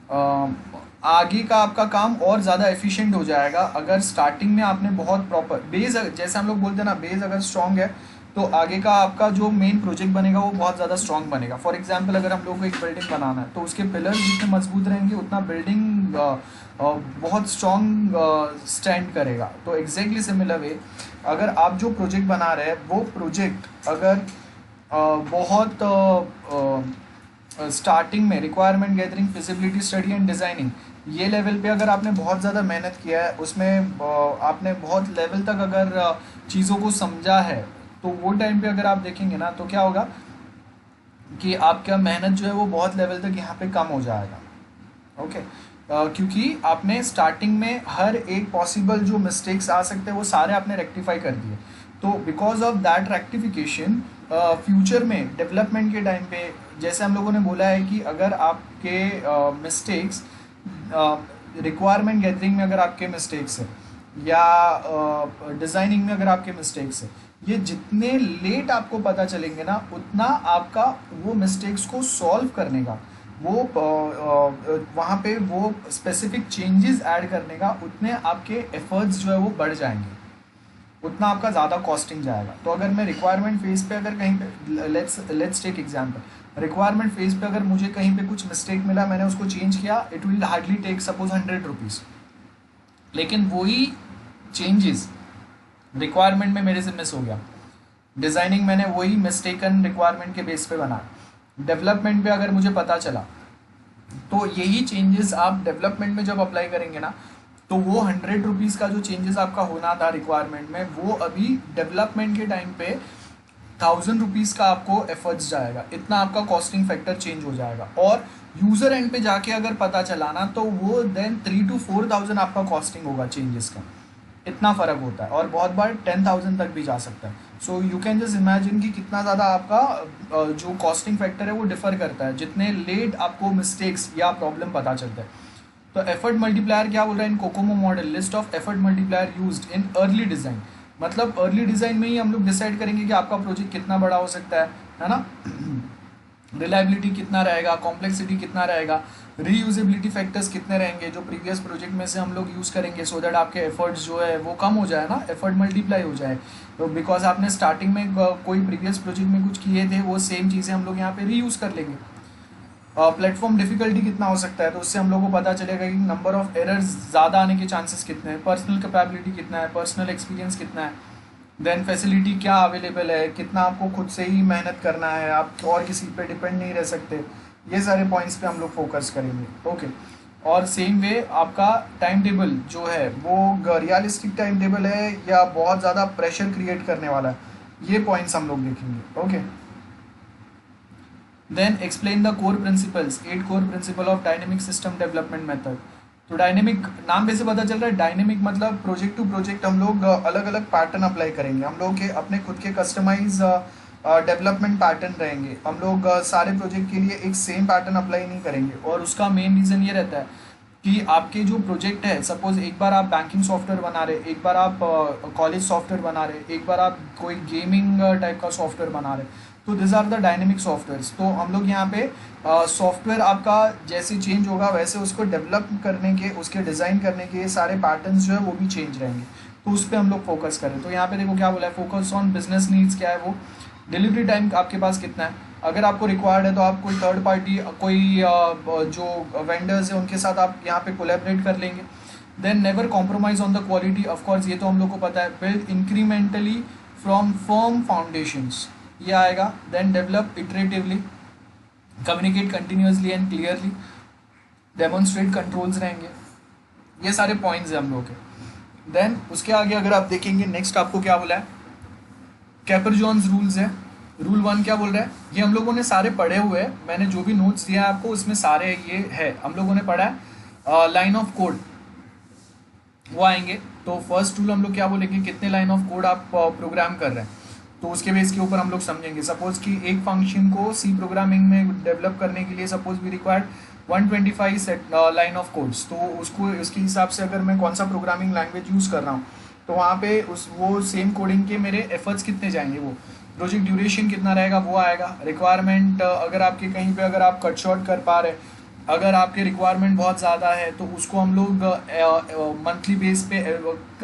आगे का आपका काम और ज़्यादा एफिशिएंट हो जाएगा अगर स्टार्टिंग में आपने बहुत प्रॉपर बेस, जैसे हम लोग बोलते हैं ना, बेस अगर स्ट्रांग है तो आगे का आपका जो मेन प्रोजेक्ट बनेगा वो बहुत ज़्यादा स्ट्रांग बनेगा। फॉर एग्जांपल अगर हम लोग को एक बिल्डिंग बनाना है तो उसके पिलर्स जितने मजबूत रहेंगे उतना बिल्डिंग बहुत स्ट्रांग स्टैंड करेगा। तो एग्जैक्टली सिमिलर वे अगर आप जो प्रोजेक्ट बना रहे हैं वो प्रोजेक्ट अगर बहुत स्टार्टिंग में requirement gathering, feasibility study and designing, ये लेवल पे अगर आपने बहुत ज़्यादा मेहनत किया है, उसमें आपने बहुत लेवल तक अगर चीज़ों को समझा है, तो वो टाइम पे अगर आप देखेंगे ना तो क्या होगा कि आपका मेहनत जो है वो बहुत लेवल तक यहाँ पे कम हो जाएगा। ओके, क्योंकि आपने स्टार्टिंग में हर एक पॉसिबल जो मिस्टेक्स आ सकते हैं वो सारे आपने रेक्टिफाई कर दिए। तो because of that rectification future में डेवलपमेंट के टाइम पे, जैसे हम लोगों ने बोला है कि अगर आपके मिस्टेक्स रिक्वायरमेंट गैदरिंग में अगर आपके मिस्टेक्स है या डिज़ाइनिंग में अगर आपके मिस्टेक्स है, ये जितने लेट आपको पता चलेंगे ना उतना आपका वो मिस्टेक्स को सॉल्व करने का, वो वहाँ पे वो स्पेसिफिक चेंजेस ऐड करने का, उतने आपके एफर्ट्स जो है वो बढ़ जाएंगे, उतना आपका ज़्यादा कॉस्टिंग जाएगा। तो अगर मैं रिक्वायरमेंट फेज पे अगर कहीं पे let's take example, requirement phase पे अगर मुझे कहीं पे कुछ मिस्टेक मिला, मैंने उसको चेंज किया, it will hardly take suppose 100 rupees, लेकिन वही चेंजेस रिक्वायरमेंट में मेरे से मिस हो गया, डिज़ाइनिंग मैंने वही मिस्टेकन रिक्वायरमेंट के बेस पे बना, डेवलपमेंट पे अगर मुझे पता चला, तो यही चेंजेस आप डेवलपमेंट में जब अप्लाई करेंगे ना, तो वो 100 रुपीज़ का जो चेंजेस आपका होना था रिक्वायरमेंट में, वो अभी डेवलपमेंट के टाइम पे 1000 रुपीज़ का आपको एफर्ट्स जाएगा, इतना आपका कॉस्टिंग फैक्टर चेंज हो जाएगा। और यूज़र एंड पे जाके अगर पता चला ना तो वो देन 3 to 4000 आपका कॉस्टिंग होगा चेंजेस का, इतना फ़र्क होता है, और बहुत बार 10,000 तक भी जा सकता है। So you can just imagine कि कितना ज़्यादा आपका जो कॉस्टिंग फैक्टर है वो डिफ़र करता है जितने लेट आपको मिस्टेक्स या प्रॉब्लम पता चलता है। तो एफर्ट मल्टीप्लायर क्या बोल रहा है in COCOMO model, list of effort multiplier used in early design, मतलब अर्ली डिज़ाइन में ही हम लोग डिसाइड करेंगे कि आपका प्रोजेक्ट कितना बड़ा हो सकता है ना, रिलायबिलिटी कितना रहेगा, कॉम्प्लेक्सिटी कितना रहेगा, रीयूजेबिलिटी फैक्टर्स कितने रहेंगे जो प्रीवियस प्रोजेक्ट में से हम लोग यूज़ करेंगे, सो दैट आपके एफर्ट्स जो है वो कम हो जाए ना, एफर्ट मल्टीप्लाई हो जाए। तो बिकॉज आपने स्टार्टिंग में कोई प्रीवियस प्रोजेक्ट में कुछ किए थे, वो सेम चीज़ें हम लोग यहाँ पे रीयूज़ कर लेंगे। प्लेटफॉर्म डिफिकल्टी कितना हो सकता है, तो उससे हम लोग को पता चलेगा कि नंबर ऑफ एरर्स ज़्यादा आने के चांसेस कितने हैं, पर्सनल कैपेबिलिटी कितना है, पर्सनल एक्सपीरियंस कितना है, देन फैसिलिटी क्या अवेलेबल है, कितना आपको खुद से ही मेहनत करना है, आप और किसी पे डिपेंड नहीं रह सकते, ये सारे पॉइंट्स पे हम लोग फोकस करेंगे। ओके, और सेम वे आपका टाइम टेबल जो है वो रियलिस्टिक टाइम टेबल है या बहुत ज़्यादा प्रेशर क्रिएट करने वाला है, ये पॉइंट्स हम लोग देखेंगे। Okay, then explain the core principles, 8 core principle of dynamic system development method. तो डायनेमिक नाम पे से पता चल रहा है, डायनेमिक मतलब प्रोजेक्ट टू प्रोजेक्ट हम लोग अलग अलग पैटर्न अप्लाई करेंगे, हम लोग के अपने खुद के कस्टमाइज डेवलपमेंट पैटर्न रहेंगे, हम लोग सारे प्रोजेक्ट के लिए एक सेम पैटर्न अप्लाई नहीं करेंगे। और उसका मेन रीज़न ये रहता है कि आपके जो प्रोजेक्ट है, सपोज एक बार आप बैंकिंग सॉफ्टवेयर बना रहे, एक बार आप कॉलेज सॉफ्टवेयर बना रहे, एक बार आप कोई गेमिंग टाइप का सॉफ्टवेयर बना रहे, तो this are the dynamic softwares. तो हम लोग यहाँ पे सॉफ्टवेयर आपका जैसे चेंज होगा वैसे उसको डेवलप करने के, उसके डिज़ाइन करने के सारे पैटर्न्स जो है वो भी चेंज रहेंगे, तो उस पर हम लोग फोकस करें। तो यहाँ पे देखो क्या बोला है, फोकस ऑन बिजनेस नीड्स क्या है, वो डिलीवरी टाइम आपके पास कितना है, अगर आपको रिक्वायर्ड है तो आप कोई थर्ड पार्टी, कोई जो वेंडर्स है उनके साथ आप यहाँ पे कोलैबोरेट कर लेंगे। Then never compromise on the quality, of course ये तो हम लोग को पता है। Build incrementally from firm foundations, ये आएगा। Then develop iteratively, communicate continuously and clearly, demonstrate controls रहेंगे, ये सारे पॉइंट्स हैं हम लोग के। देन उसके आगे अगर आप देखेंगे नेक्स्ट आपको क्या बोला है, कैपर-जोन्स रूल्स है। रूल 1 क्या बोल रहा है, ये हम लोगों ने सारे पढ़े हुए हैं, मैंने जो भी नोट्स दिया है आपको उसमें सारे ये है, हम लोगों ने पढ़ा है। लाइन ऑफ कोड वो आएंगे, तो फर्स्ट रूल हम लोग क्या बोलेंगे, कितने लाइन ऑफ कोड आप प्रोग्राम कर रहे हैं, तो उसके बेस के ऊपर हम लोग समझेंगे। सपोज कि एक फंक्शन को सी प्रोग्रामिंग में डेवलप करने के लिए सपोज भी required 125 set line of codes, तो उसको उसके हिसाब से अगर मैं कौन सा प्रोग्रामिंग लैंग्वेज यूज़ कर रहा हूँ, तो वहाँ पे वो सेम कोडिंग के मेरे एफर्ट्स कितने जाएंगे, वो प्रोजेक्ट ड्यूरेशन कितना रहेगा वो आएगा। रिक्वायरमेंट अगर आपके कहीं पे अगर आप कट शॉर्ट कर पा रहे अगर आपके रिक्वायरमेंट बहुत ज़्यादा है तो उसको हम लोग मंथली बेस पे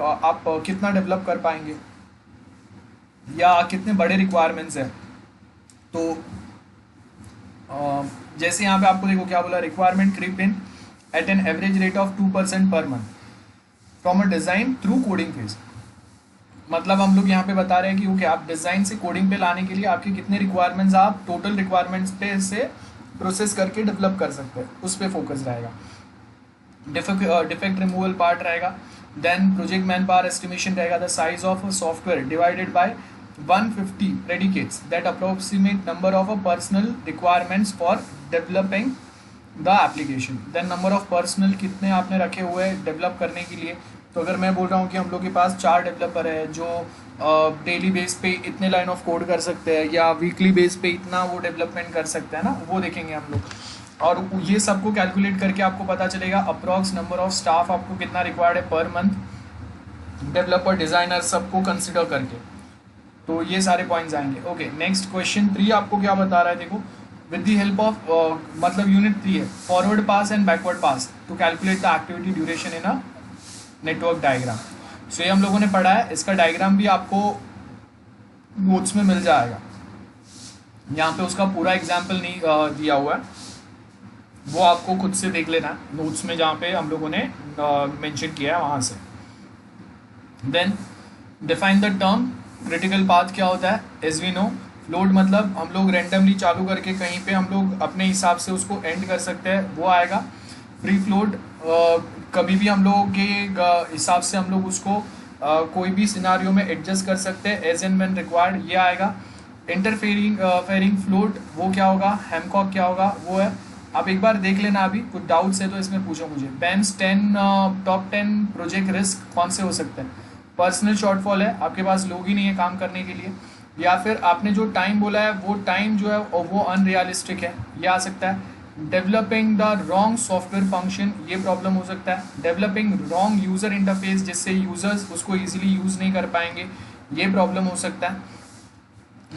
आप कितना डेवलप कर पाएंगे, या कितने बड़े रिक्वायरमेंट्स हैं। तो जैसे यहाँ पे आपको देखो क्या बोला, requirement creep in at an average rate of 2% per month from a design through coding phase. मतलब हम लोग यहाँ पे बता रहे हैं कि ओके, आप डिज़ाइन से कोडिंग पे लाने के लिए आपके कितने रिक्वायरमेंट्स आप टोटल रिक्वायरमेंट्स पे से प्रोसेस करके डेवलप कर सकते हैं, उस पर फोकस रहेगा। डिफेक्ट रिमूवल पार्ट रहेगा, then project manpower estimation रहेगा, the size of software divided by 150 predicates that approximate number of personal requirements for developing the application, then number of personnel कितने आपने रखे हुए हैं डेवलप करने के लिए। तो अगर मैं बोल रहा हूँ कि हम लोग के पास 4 डेवलपर है जो डेली बेस पे इतने लाइन ऑफ कोड कर सकते हैं या वीकली बेस पे इतना वो डेवलपमेंट कर सकते हैं ना, वो देखेंगे हम लोग। और ये सबको कैलकुलेट करके आपको पता चलेगा अप्रॉक्स नंबर ऑफ स्टाफ आपको कितना रिक्वायर्ड है पर मंथ, डेवलपर डिज़ाइनर सबको कंसिडर करके। तो ये सारे पॉइंट्स आएंगे। ओके, नेक्स्ट क्वेश्चन 3 आपको क्या बता रहा है, देखो विद द हेल्प ऑफ मतलब यूनिट 3 है, forward pass and backward pass to calculate the activity duration in a network diagram. So ये हम लोगों ने पढ़ा है, इसका डायग्राम भी आपको नोट्स में मिल जाएगा। यहाँ पे उसका पूरा एग्जाम्पल नहीं दिया हुआ है, वो आपको खुद से देख लेना है नोट्स में, जहाँ पे हम लोगों ने मेंशन किया है वहाँ से। Then define the term critical path क्या होता है, एज वी नो। फ्लोट मतलब हम लोग रैंडमली चालू करके कहीं पे हम लोग अपने हिसाब से उसको एंड कर सकते हैं, वो आएगा। फ्री फ्लोट कभी भी हम लोगों के हिसाब से हम लोग उसको कोई भी सिनारियो में एडजस्ट कर सकते हैं, एज एंड व्हेन रिक्वायर्ड, ये आएगा। इंटरफेरिंग फेरिंग फ्लोट वो क्या होगा, हैमकॉक क्या होगा, वो है। आप एक बार देख लेना, अभी कुछ डाउट्स है तो इसमें पूछो मुझे। बैंस 10 टॉप 10 प्रोजेक्ट रिस्क कौन से हो सकते हैं। पर्सनल शॉर्टफॉल है, आपके पास लोग ही नहीं है काम करने के लिए, या फिर आपने जो टाइम बोला है वो टाइम जो है वो अनरियलिस्टिक है, ये आ सकता है। Developing the wrong software function, ये प्रॉब्लम हो सकता है। डेवलपिंग रॉन्ग यूज़र इंटरफेस, जिससे यूज़र्स उसको ईजिली यूज़ नहीं कर पाएंगे, ये प्रॉब्लम हो सकता है।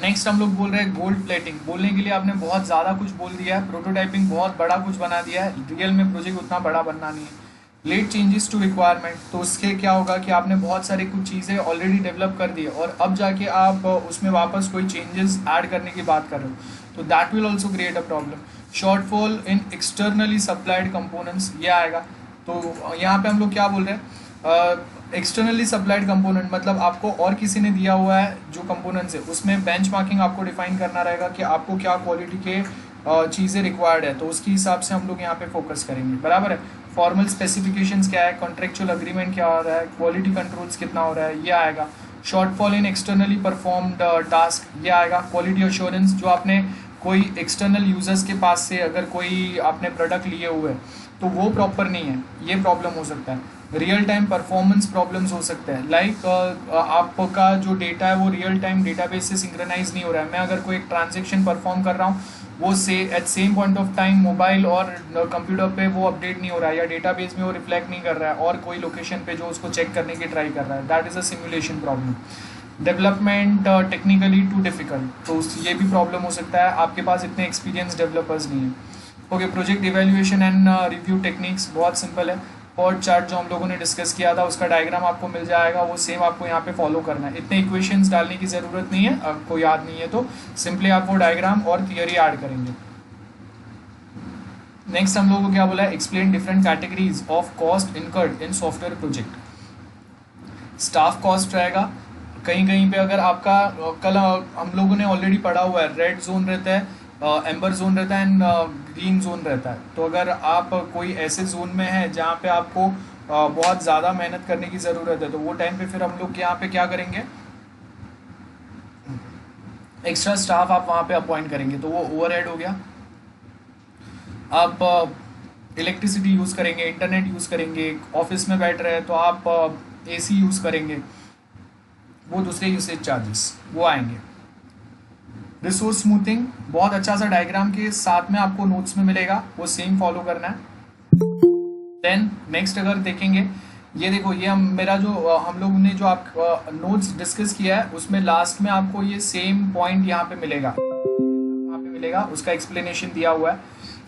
नेक्स्ट हम लोग बोल रहे हैं गोल्ड प्लेटिंग। बोलने के लिए आपने बहुत ज़्यादा कुछ बोल दिया है, प्रोटोटाइपिंग बहुत बड़ा कुछ बना दिया है, रियल में प्रोजेक्ट उतना बड़ा बनना नहीं है। लेट चेंजेस टू रिक्वायरमेंट, तो उसके क्या होगा कि आपने बहुत सारी कुछ चीज़ें ऑलरेडी डेवलप कर दी है और अब जाके आप उसमें वापस कोई चेंजेस ऐड करने की बात कर रहे हो, तो that will also create a problem. Shortfall in externally supplied components, ये आएगा। तो यहाँ पे हम लोग क्या बोल रहे हैं, एक्सटर्नली सप्लाइड कंपोनेंट मतलब आपको और किसी ने दिया हुआ है जो कंपोनेंट्स है, उसमें बेंचमार्किंग आपको डिफाइन करना रहेगा कि आपको क्या क्वालिटी के चीज़ें रिक्वायर्ड है, तो उसके हिसाब से हम लोग यहाँ पे फोकस करेंगे, बराबर है। फॉर्मल स्पेसिफिकेशंस क्या है, कॉन्ट्रेक्चुअल अग्रीमेंट क्या हो रहा है, क्वालिटी कंट्रोल्स कितना हो रहा है, ये आएगा। शॉर्टफॉल इन एक्सटर्नली परफॉर्म्ड टास्क, ये आएगा। क्वालिटी एश्योरेंस, जो आपने कोई एक्सटर्नल यूजर्स के पास से अगर कोई आपने प्रोडक्ट लिए हुए तो वो प्रॉपर नहीं है, ये प्रॉब्लम हो सकता है। रियल टाइम परफॉर्मेंस प्रॉब्लम्स हो सकते हैं, लाइक आपका जो डेटा है वो रियल टाइम डेटाबेस से सिंक्रोनाइज नहीं हो रहा है। मैं अगर कोई एक ट्रांजेक्शन परफॉर्म कर रहा हूँ, वो at same point of time mobile और कंप्यूटर पे वो अपडेट नहीं हो रहा है, या डेटाबेस में वो रिफ्लेक्ट नहीं कर रहा है और कोई लोकेशन पे जो उसको चेक करने की ट्राई कर रहा है, that is a simulation problem. Development technically too difficult, तो ये भी प्रॉब्लम हो सकता है, आपके पास इतने एक्सपीरियंस डेवलपर्स नहीं है। Okay, project evaluation and review techniques बहुत सिंपल है। और चार्ट जो हम लोगों ने डिस्कस किया था उसका डायग्राम आपको मिल जाएगा, वो सेम आपको यहाँ पे फॉलो करना है। इतने इक्वेशंस डालने की ज़रूरत नहीं है, आपको याद नहीं है तो सिंपली आप वो डायग्राम और थियरी ऐड करेंगे। नेक्स्ट हम लोगों को क्या बोला है, explain different categories of cost incurred in software project. Staff cost रहेगा, कहीं कहीं पे अगर आपका कल हम लोगों ने ऑलरेडी पढ़ा हुआ है, रेड जोन रहता है, एम्बर जोन रहता है एंड ग्रीन जोन रहता है। तो अगर आप कोई ऐसे जोन में है जहाँ पे आपको बहुत ज़्यादा मेहनत करने की ज़रूरत है, तो वो टाइम पे फिर हम लोग यहाँ पे क्या करेंगे, एक्स्ट्रा स्टाफ आप वहाँ पे अपॉइंट करेंगे, तो वो ओवरहेड हो गया। आप इलेक्ट्रिसिटी यूज़ करेंगे, इंटरनेट यूज़ करेंगे, ऑफिस में बैठ रहे हैं तो आप AC यूज़ करेंगे, वो दूसरे यूसेज चार्जेस वो आएंगे। रिसोर्स स्मूथिंग बहुत अच्छा सा डायग्राम के साथ में आपको नोट्स में मिलेगा, वो सेम फॉलो करना है। देन नेक्स्ट अगर देखेंगे, ये देखो ये मेरा जो हम लोग ने जो आप नोट्स डिस्कस किया है उसमें लास्ट में आपको ये सेम पॉइंट यहाँ पे मिलेगा, उसका एक्सप्लेनेशन दिया हुआ है।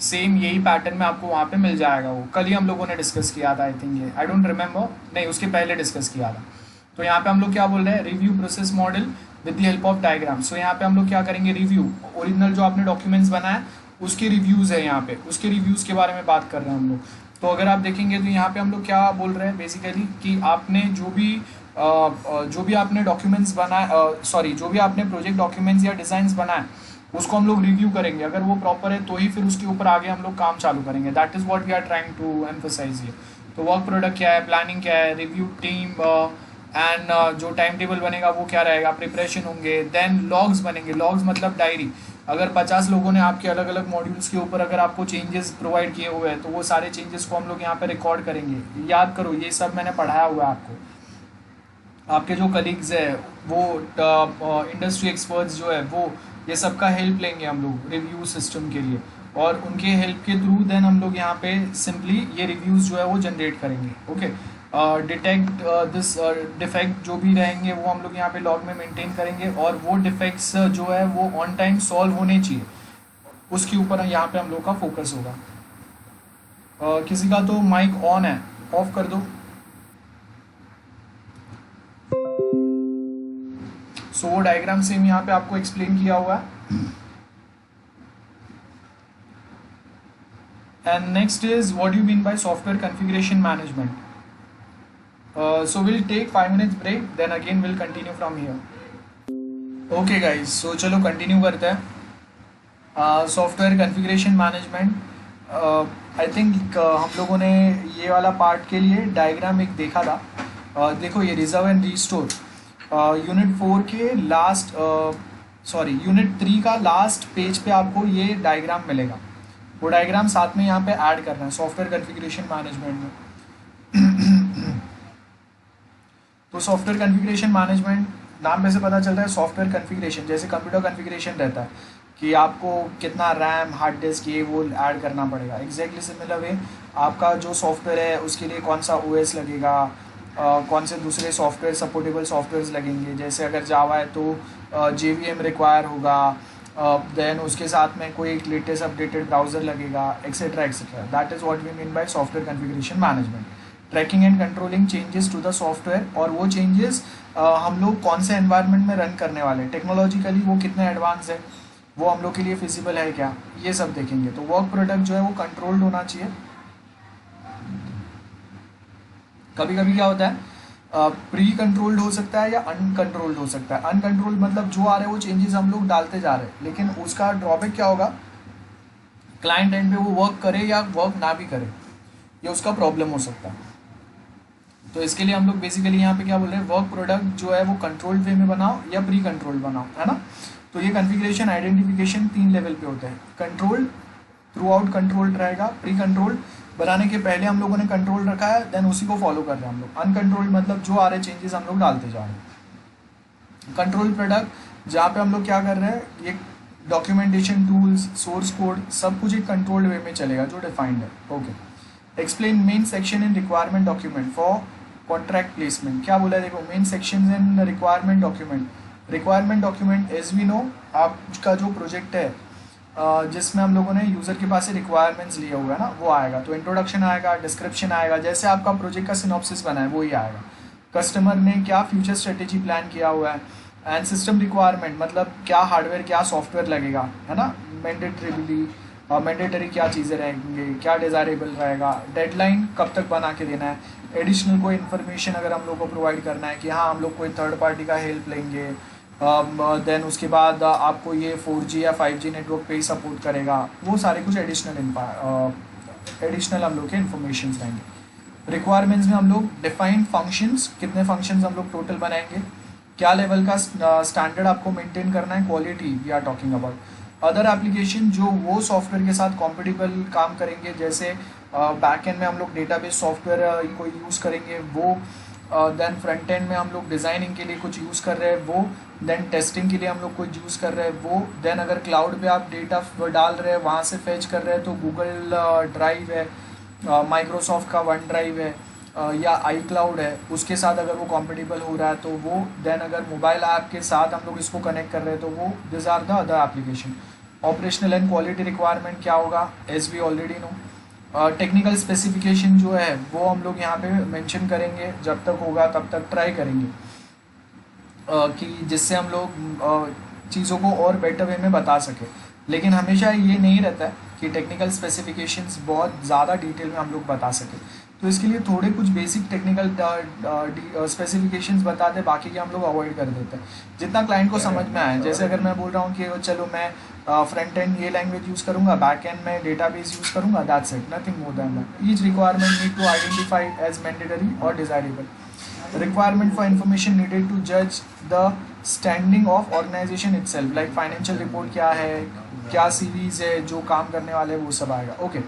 सेम यही पैटर्न में आपको वहाँ पे मिल जाएगा। वो कल ही हम लोगों ने डिस्कस किया था, आई थिंक ये, आई डोंट रिमेंबर, नहीं उसके पहले डिस्कस किया था। तो यहाँ पे हम लोग क्या बोल रहे हैं, review process model with the help of diagram. So यहाँ पे हम लोग क्या करेंगे, रिव्यू, ओरिजिनल जो आपने डॉक्यूमेंट्स बनाए उसके रिव्यूज़ है यहाँ पे, उसके रिव्यूज़ के बारे में बात कर रहे हैं हम लोग। तो अगर आप देखेंगे तो यहाँ पे हम लोग क्या बोल रहे हैं बेसिकली कि आपने जो भी आपने डॉक्यूमेंट्स बनाए, सॉरी जो भी आपने प्रोजेक्ट डॉक्यूमेंट्स या डिज़ाइंस बनाए उसको हम लोग रिव्यू करेंगे। अगर वो प्रॉपर है तो ही फिर उसके ऊपर आगे हम लोग काम चालू करेंगे। That is what we are trying to emphasise ये। तो वर्क प्रोडक्ट क्या है, प्लानिंग क्या है, रिव्यू टीम एंड जो टाइम टेबल बनेगा वो क्या रहेगा, प्रिपरेशन होंगे, देन लॉग्स बनेंगे। लॉग्स मतलब डायरी। अगर 50 लोगों ने आपके अलग अलग मॉड्यूल्स के ऊपर अगर आपको चेंजेस प्रोवाइड किए हुए हैं तो वो सारे चेंजेस को हम लोग यहाँ पे रिकॉर्ड करेंगे। याद करो ये सब मैंने पढ़ाया हुआ है आपको। आपके जो कलीग्स है वो इंडस्ट्री एक्सपर्ट्स जो है वो ये सब का हेल्प लेंगे हम लोग रिव्यू सिस्टम के लिए, और उनके हेल्प के थ्रू देन हम लोग यहाँ पे सिंपली ये रिव्यूज़ जो है वो जनरेट करेंगे। ओके, डिटेक्ट दिस डिफेक्ट जो भी रहेंगे वो हम लोग यहाँ पे लॉग में मेंटेन करेंगे, और वो डिफेक्ट्स जो है वो ऑन टाइम सॉल्व होने चाहिए, उसके ऊपर यहाँ पे हम लोग का फोकस होगा। किसी का तो माइक ऑन है, ऑफ कर दो। सो वो डायग्राम सेम यहाँ पे आपको एक्सप्लेन किया हुआ है। And next is what you mean by software configuration management. So will take 5 minutes break, then again will continue from here. Okay guys, so चलो कंटिन्यू करते हैं। Software configuration management, I think हम लोगों ने ये वाला पार्ट के लिए डायग्राम एक देखा था। देखो ये रिजर्व एंड रिस्टोर यूनिट 4 के लास्ट, सॉरी यूनिट 3 का लास्ट पेज पे आपको ये डायग्राम मिलेगा। वो डायग्राम साथ में यहाँ पे ऐड करना है सॉफ्टवेयर कॉन्फ़िगरेशन मैनेजमेंट में। तो सॉफ्टवेयर कॉन्फ़िगरेशन मैनेजमेंट नाम में से पता चलता है सॉफ्टवेयर कॉन्फ़िगरेशन, जैसे कंप्यूटर कॉन्फ़िगरेशन रहता है कि आपको कितना रैम, हार्ड डिस्क, ये वो ऐड करना पड़ेगा। एग्जैक्टली सिमिलर वे आपका जो सॉफ्टवेयर है उसके लिए कौन सा ओएस लगेगा, कौन से दूसरे सॉफ्टवेयर सपोर्टेबल सॉफ्टवेयर्स लगेंगे। जैसे अगर जावा है तो JVM रिक्वायर होगा, देन उसके साथ में कोई एक लेटेस्ट अपडेटेड ब्राउज़र लगेगा, etcetera etcetera. That is what we mean by software configuration management. Tracking and controlling changes to the software, और वो चेंजेस हम लोग कौन से एनवायरनमेंट में रन करने वाले हैं, टेक्नोलॉजिकली वो कितने एडवांस है, वो हम लोग के लिए फिजिबल है क्या, ये सब देखेंगे। तो वर्क प्रोडक्ट जो है वो कंट्रोल्ड होना चाहिए। कभी कभी क्या होता है प्री कंट्रोल्ड हो सकता है या अनकंट्रोल्ड हो सकता है। अनकंट्रोल्ड मतलब जो आ रहे हैं वो चेंजेस हम लोग डालते जा रहे हैं, लेकिन उसका ड्रॉबैक क्या होगा, क्लाइंट एंड पे वो वर्क करे या वर्क ना भी करे, ये उसका प्रॉब्लम हो सकता है। तो इसके लिए हम लोग बेसिकली यहाँ पे क्या बोल रहे हैं, वर्क प्रोडक्ट जो है वो कंट्रोल्ड वे में बनाओ या प्री कंट्रोल्ड बनाओ, है ना। तो ये कॉन्फ़िगरेशन आइडेंटिफिकेशन 3 लेवल पे होता है। कंट्रोल्ड, थ्रू आउट कंट्रोल्ड रहेगा। प्री कंट्रोल्ड बनाने के पहले हम लोगों ने कंट्रोल रखा है, देन उसी को फॉलो कर रहे हैं हम लोग। अनकंट्रोल्ड मतलब जो आ रहे चेंजेस हम लोग डालते जा रहे हैं। कंट्रोल प्रोडक्ट जहाँ पे हम लोग क्या कर रहे हैं, ये डॉक्यूमेंटेशन टूल्स, सोर्स कोड, सब कुछ एक कंट्रोल्ड वे में चलेगा जो डिफाइंड है। Okay, explain main section in requirement document for contract placement. क्या बोला है, देखो main section in requirement document. Requirement document as we know आपका जो प्रोजेक्ट है जिसमें हम लोगों ने यूज़र के पास से रिक्वायरमेंट्स लिया हुआ है ना, वो आएगा। तो इंट्रोडक्शन आएगा, डिस्क्रिप्शन आएगा, जैसे आपका प्रोजेक्ट का सिनॉप्सिस बना है वही आएगा। कस्टमर ने क्या फ्यूचर स्ट्रेटेजी प्लान किया हुआ है, एंड सिस्टम रिक्वायरमेंट मतलब क्या हार्डवेयर क्या सॉफ्टवेयर लगेगा, है ना। मैंडेटरी क्या चीज़ें रहेंगी, क्या डिज़ायरेबल रहेगा, डेडलाइन कब तक बना के देना है, एडिशनल कोई इन्फॉर्मेशन अगर हम लोग को प्रोवाइड करना है कि हाँ हम लोग कोई थर्ड पार्टी का हेल्प लेंगे, देन उसके बाद आपको ये 4G या 5G नेटवर्क पे ही सपोर्ट करेगा, वो सारे कुछ एडिशनल हम लोग के इन्फॉर्मेशन रहेंगे। रिक्वायरमेंट्स में हम लोग डिफाइंड फंक्शंस, कितने फंक्शंस हम लोग टोटल बनाएंगे, क्या लेवल का स्टैंडर्ड आपको मेंटेन करना है, quality we are talking about. Other application जो वो सॉफ्टवेयर के साथ कॉम्पेटिबल काम करेंगे, जैसे बैक एंड में हम लोग डेटाबेस सॉफ्टवेयर को यूज़ करेंगे वो, देन फ्रंट एंड में हम लोग डिज़ाइनिंग के लिए कुछ यूज़ कर रहे हैं वो, देन टेस्टिंग के लिए हम लोग कुछ यूज़ कर रहे हैं वो, देन अगर क्लाउड पे आप डेटा डाल रहे हैं वहाँ से फेच कर रहे हैं तो गूगल ड्राइव है, माइक्रोसॉफ्ट का वन ड्राइव है, या आई क्लाउड है, उसके साथ अगर वो कॉम्पेटिबल हो रहा है तो वो, देन अगर मोबाइल ऐप के साथ हम लोग इसको कनेक्ट कर रहे हैं तो वो, this are the other application. Operational and quality requirement क्या होगा, as we already know. Technical specification जो है वो हम लोग यहाँ पे मेंशन करेंगे, जब तक होगा तब तक ट्राई करेंगे कि जिससे हम लोग चीज़ों को और बेटर वे में बता सकें। लेकिन हमेशा ये नहीं रहता है कि टेक्निकल स्पेसिफिकेशंस बहुत ज़्यादा डिटेल में हम लोग बता सकें, तो इसके लिए थोड़े कुछ बेसिक टेक्निकल स्पेसिफिकेशंस बताते, बाकी के हम लोग अवॉइड कर देते हैं जितना क्लाइंट को समझ में आए। जैसे अगर मैं बोल रहा हूँ कि चलो मैं फ्रंट एंड ये लैंग्वेज यूज़ करूँगा, बैक एंड में डेटाबेस यूज़ करूँगा, that's it, nothing more than that. Each requirement need to identify as mandatory और desirable requirement for information needed to जज the standing of organization itself, like financial report क्या है, क्या series है, जो काम करने वाले हैं वो सब आएगा। Okay,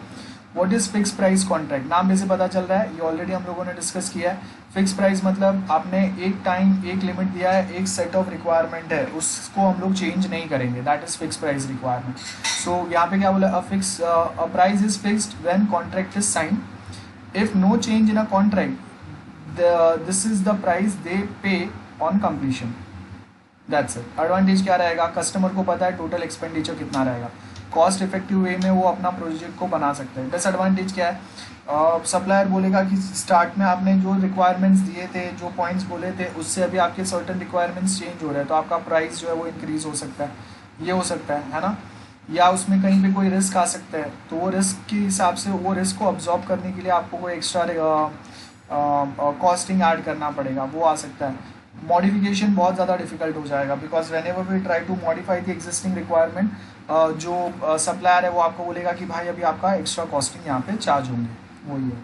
what is fix price contract, नाम में से पता चल रहा है, ये ऑलरेडी हम लोगों ने डिस्कस किया है। फिक्स प्राइस मतलब आपने एक टाइम एक लिमिट दिया है, एक सेट ऑफ रिक्वायरमेंट है, उसको हम लोग चेंज नहीं करेंगे, that is fix price requirement. So यहाँ पे क्या बोला, a price is fixed when contract is sign, if no change in a contract this is the price they pay on completion, that's it. Advantage क्या रहेगा, customer को पता है total expenditure कितना रहेगा, कॉस्ट इफेक्टिव वे में वो अपना प्रोजेक्ट को बना सकते हैं। डिसएडवांटेज क्या है, सप्लायर बोलेगा कि स्टार्ट में आपने जो रिक्वायरमेंट्स दिए थे, जो पॉइंट्स बोले थे, उससे अभी आपके सर्टन रिक्वायरमेंट्स चेंज हो रहे हैं, तो आपका प्राइस जो है वो इंक्रीज हो सकता है, ये हो सकता है ना, या उसमें कहीं पे कोई रिस्क आ सकता है, तो वो रिस्क के हिसाब से वो रिस्क को अब्जॉर्ब करने के लिए आपको कोई एक्स्ट्रा कॉस्टिंग ऐड करना पड़ेगा, वो आ सकता है। मॉडिफिकेशन बहुत ज़्यादा डिफिकल्ट हो जाएगा, because whenever we try to modify the existing requirement, जो सप्लायर है वो आपको बोलेगा कि भाई अभी आपका एक्स्ट्रा कॉस्टिंग यहाँ पे चार्ज होंगे, वही है।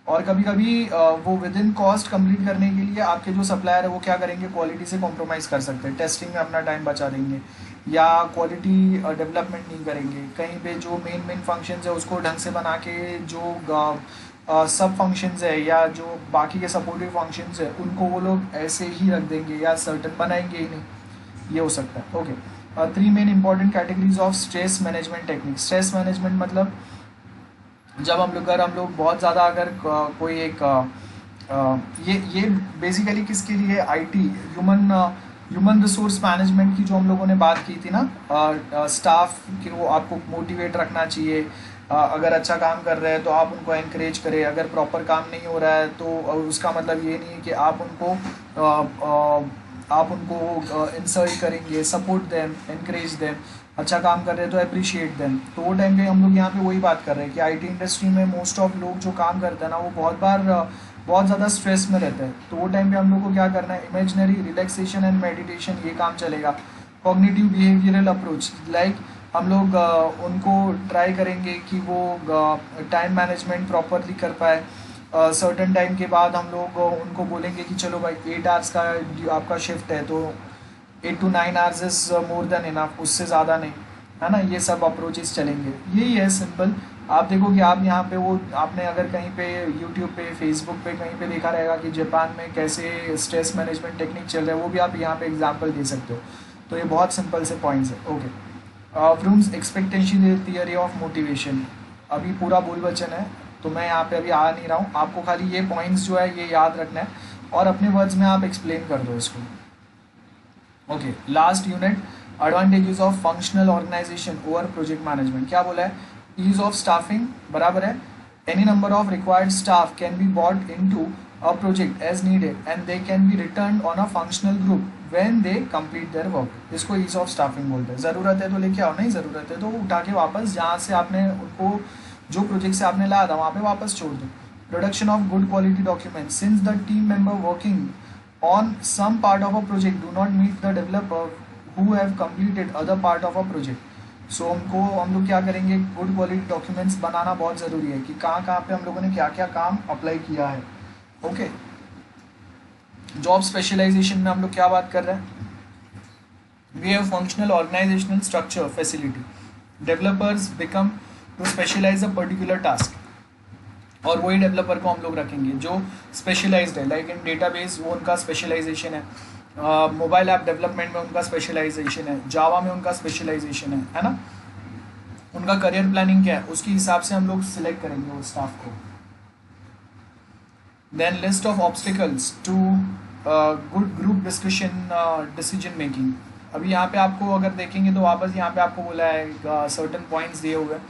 और कभी कभी वो विद इन कॉस्ट कंप्लीट करने के लिए आपके जो सप्लायर है वो क्या करेंगे, क्वालिटी से कॉम्प्रोमाइज़ कर सकते हैं, टेस्टिंग में अपना टाइम बचा देंगे, या क्वालिटी डेवलपमेंट नहीं करेंगे, कहीं पे जो मेन फंक्शंस है उसको ढंग से बना के जो सब फंक्शंस है या जो बाकी के सपोर्टिव फंक्शंस है उनको वो लोग ऐसे ही रख देंगे या सर्टन बनाएंगे ही नहीं, ये हो सकता है। Okay, 3 main important categories of stress management technique. Stress management मतलब जब हम लोग बहुत ज़्यादा अगर कोई एक ये बेसिकली किसके लिए, आईटी ह्यूमन रिसोर्स मैनेजमेंट की जो हम लोगों ने बात की थी ना, स्टाफ को आपको मोटिवेट रखना चाहिए, अगर अच्छा काम कर रहे हैं तो आप उनको एनकरेज करें, अगर प्रॉपर काम नहीं हो रहा है तो उसका मतलब ये नहीं है कि आप उनको इंसल्ट करेंगे, सपोर्ट देम, एनकरेज देम, अच्छा काम कर रहे हैं तो अप्रिशिएट देम। तो वो टाइम पे हम लोग यहाँ पे वही बात कर रहे हैं कि आईटी इंडस्ट्री में मोस्ट ऑफ लोग जो काम करते हैं ना वो बहुत बार बहुत ज़्यादा स्ट्रेस में रहते हैं, तो वो टाइम पे हम लोग को क्या करना है, इमेजिनरी रिलैक्सेशन एंड मेडिटेशन, ये काम चलेगा। कॉग्निटिव बिहेवियरल अप्रोच, लाइक हम लोग उनको ट्राई करेंगे कि वो टाइम मैनेजमेंट प्रॉपरली कर पाए। सर्टन टाइम के बाद हम लोग उनको बोलेंगे कि चलो भाई 8 आवर्स का आपका शिफ्ट है तो 8 to 9 hours is more than enough, उससे ज़्यादा नहीं, है ना, ये सब अप्रोचेस चलेंगे। यही है सिंपल। आप देखोगे आप यहाँ पे वो आपने अगर कहीं पे यूट्यूब पे, फेसबुक पे कहीं पे देखा रहेगा कि जापान में कैसे स्ट्रेस मैनेजमेंट टेक्निक चल रहा है, वो भी आप यहाँ पे एग्जांपल दे सकते हो। तो ये बहुत सिंपल से पॉइंट्स है। Okay, Vroom's expectation theory of motivation, अभी पूरा बोल वचन है तो मैं यहाँ पे अभी आ नहीं रहा हूँ, आपको खाली ये पॉइंट्स जो है ये याद रखना है और अपने वर्ड्स में आप एक्सप्लेन कर दो इसको। Okay, last unit, advantages of functional organisation over project management. क्या बोला है, ईज ऑफ स्टाफिंग बराबर है, any number of required staff can be bought into a project as needed and they can be return on a functional group when they complete their work. इसको ease of staffing बोलते हैं। ज़रूरत है तो लेके आओ, नहीं ज़रूरत है तो उठा के वापस जहाँ से आपने उनको जो प्रोजेक्ट से आपने लाया था वहाँ पे वापस छोड़ दो। Production of good quality document, since the team member working on some part of a project do not meet the developer who have completed other part of a project, so हम लोग क्या करेंगे, गुड क्वालिटी डॉक्यूमेंट्स बनाना बहुत ज़रूरी है कि कहाँ पे हम लोगों ने क्या क्या काम अप्लाई किया है। ओके, जॉब स्पेशलाइजेशन में हम लोग क्या बात कर रहे हैं, we have functional organisational structure facility, developers become to specialise a particular task, और वही डेवलपर को हम लोग रखेंगे जो स्पेशलाइज्ड है, लाइक इन डेटाबेस वो उनका स्पेशलाइजेशन है, मोबाइल ऐप डेवलपमेंट में उनका स्पेशलाइजेशन है, जावा में उनका स्पेशलाइजेशन है ना, उनका करियर प्लानिंग क्या है उसके हिसाब से हम लोग सिलेक्ट करेंगे वो स्टाफ को। Then list of obstacles to good group discussion decision making, अभी यहाँ पे आपको अगर देखेंगे तो वापस यहाँ पे आपको बोला है सर्टन पॉइंट्स दिए हुए हैं,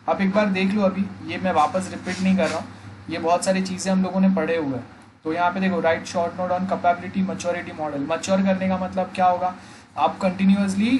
आप एक बार देख लो। अभी ये मैं वापस रिपीट नहीं कर रहा हूँ, ये बहुत सारी चीज़ें हम लोगों ने पढ़े हुए हैं। तो यहाँ पे देखो, right short note on capability maturity model. Mature करने का मतलब क्या होगा, आप कंटिन्यूअसली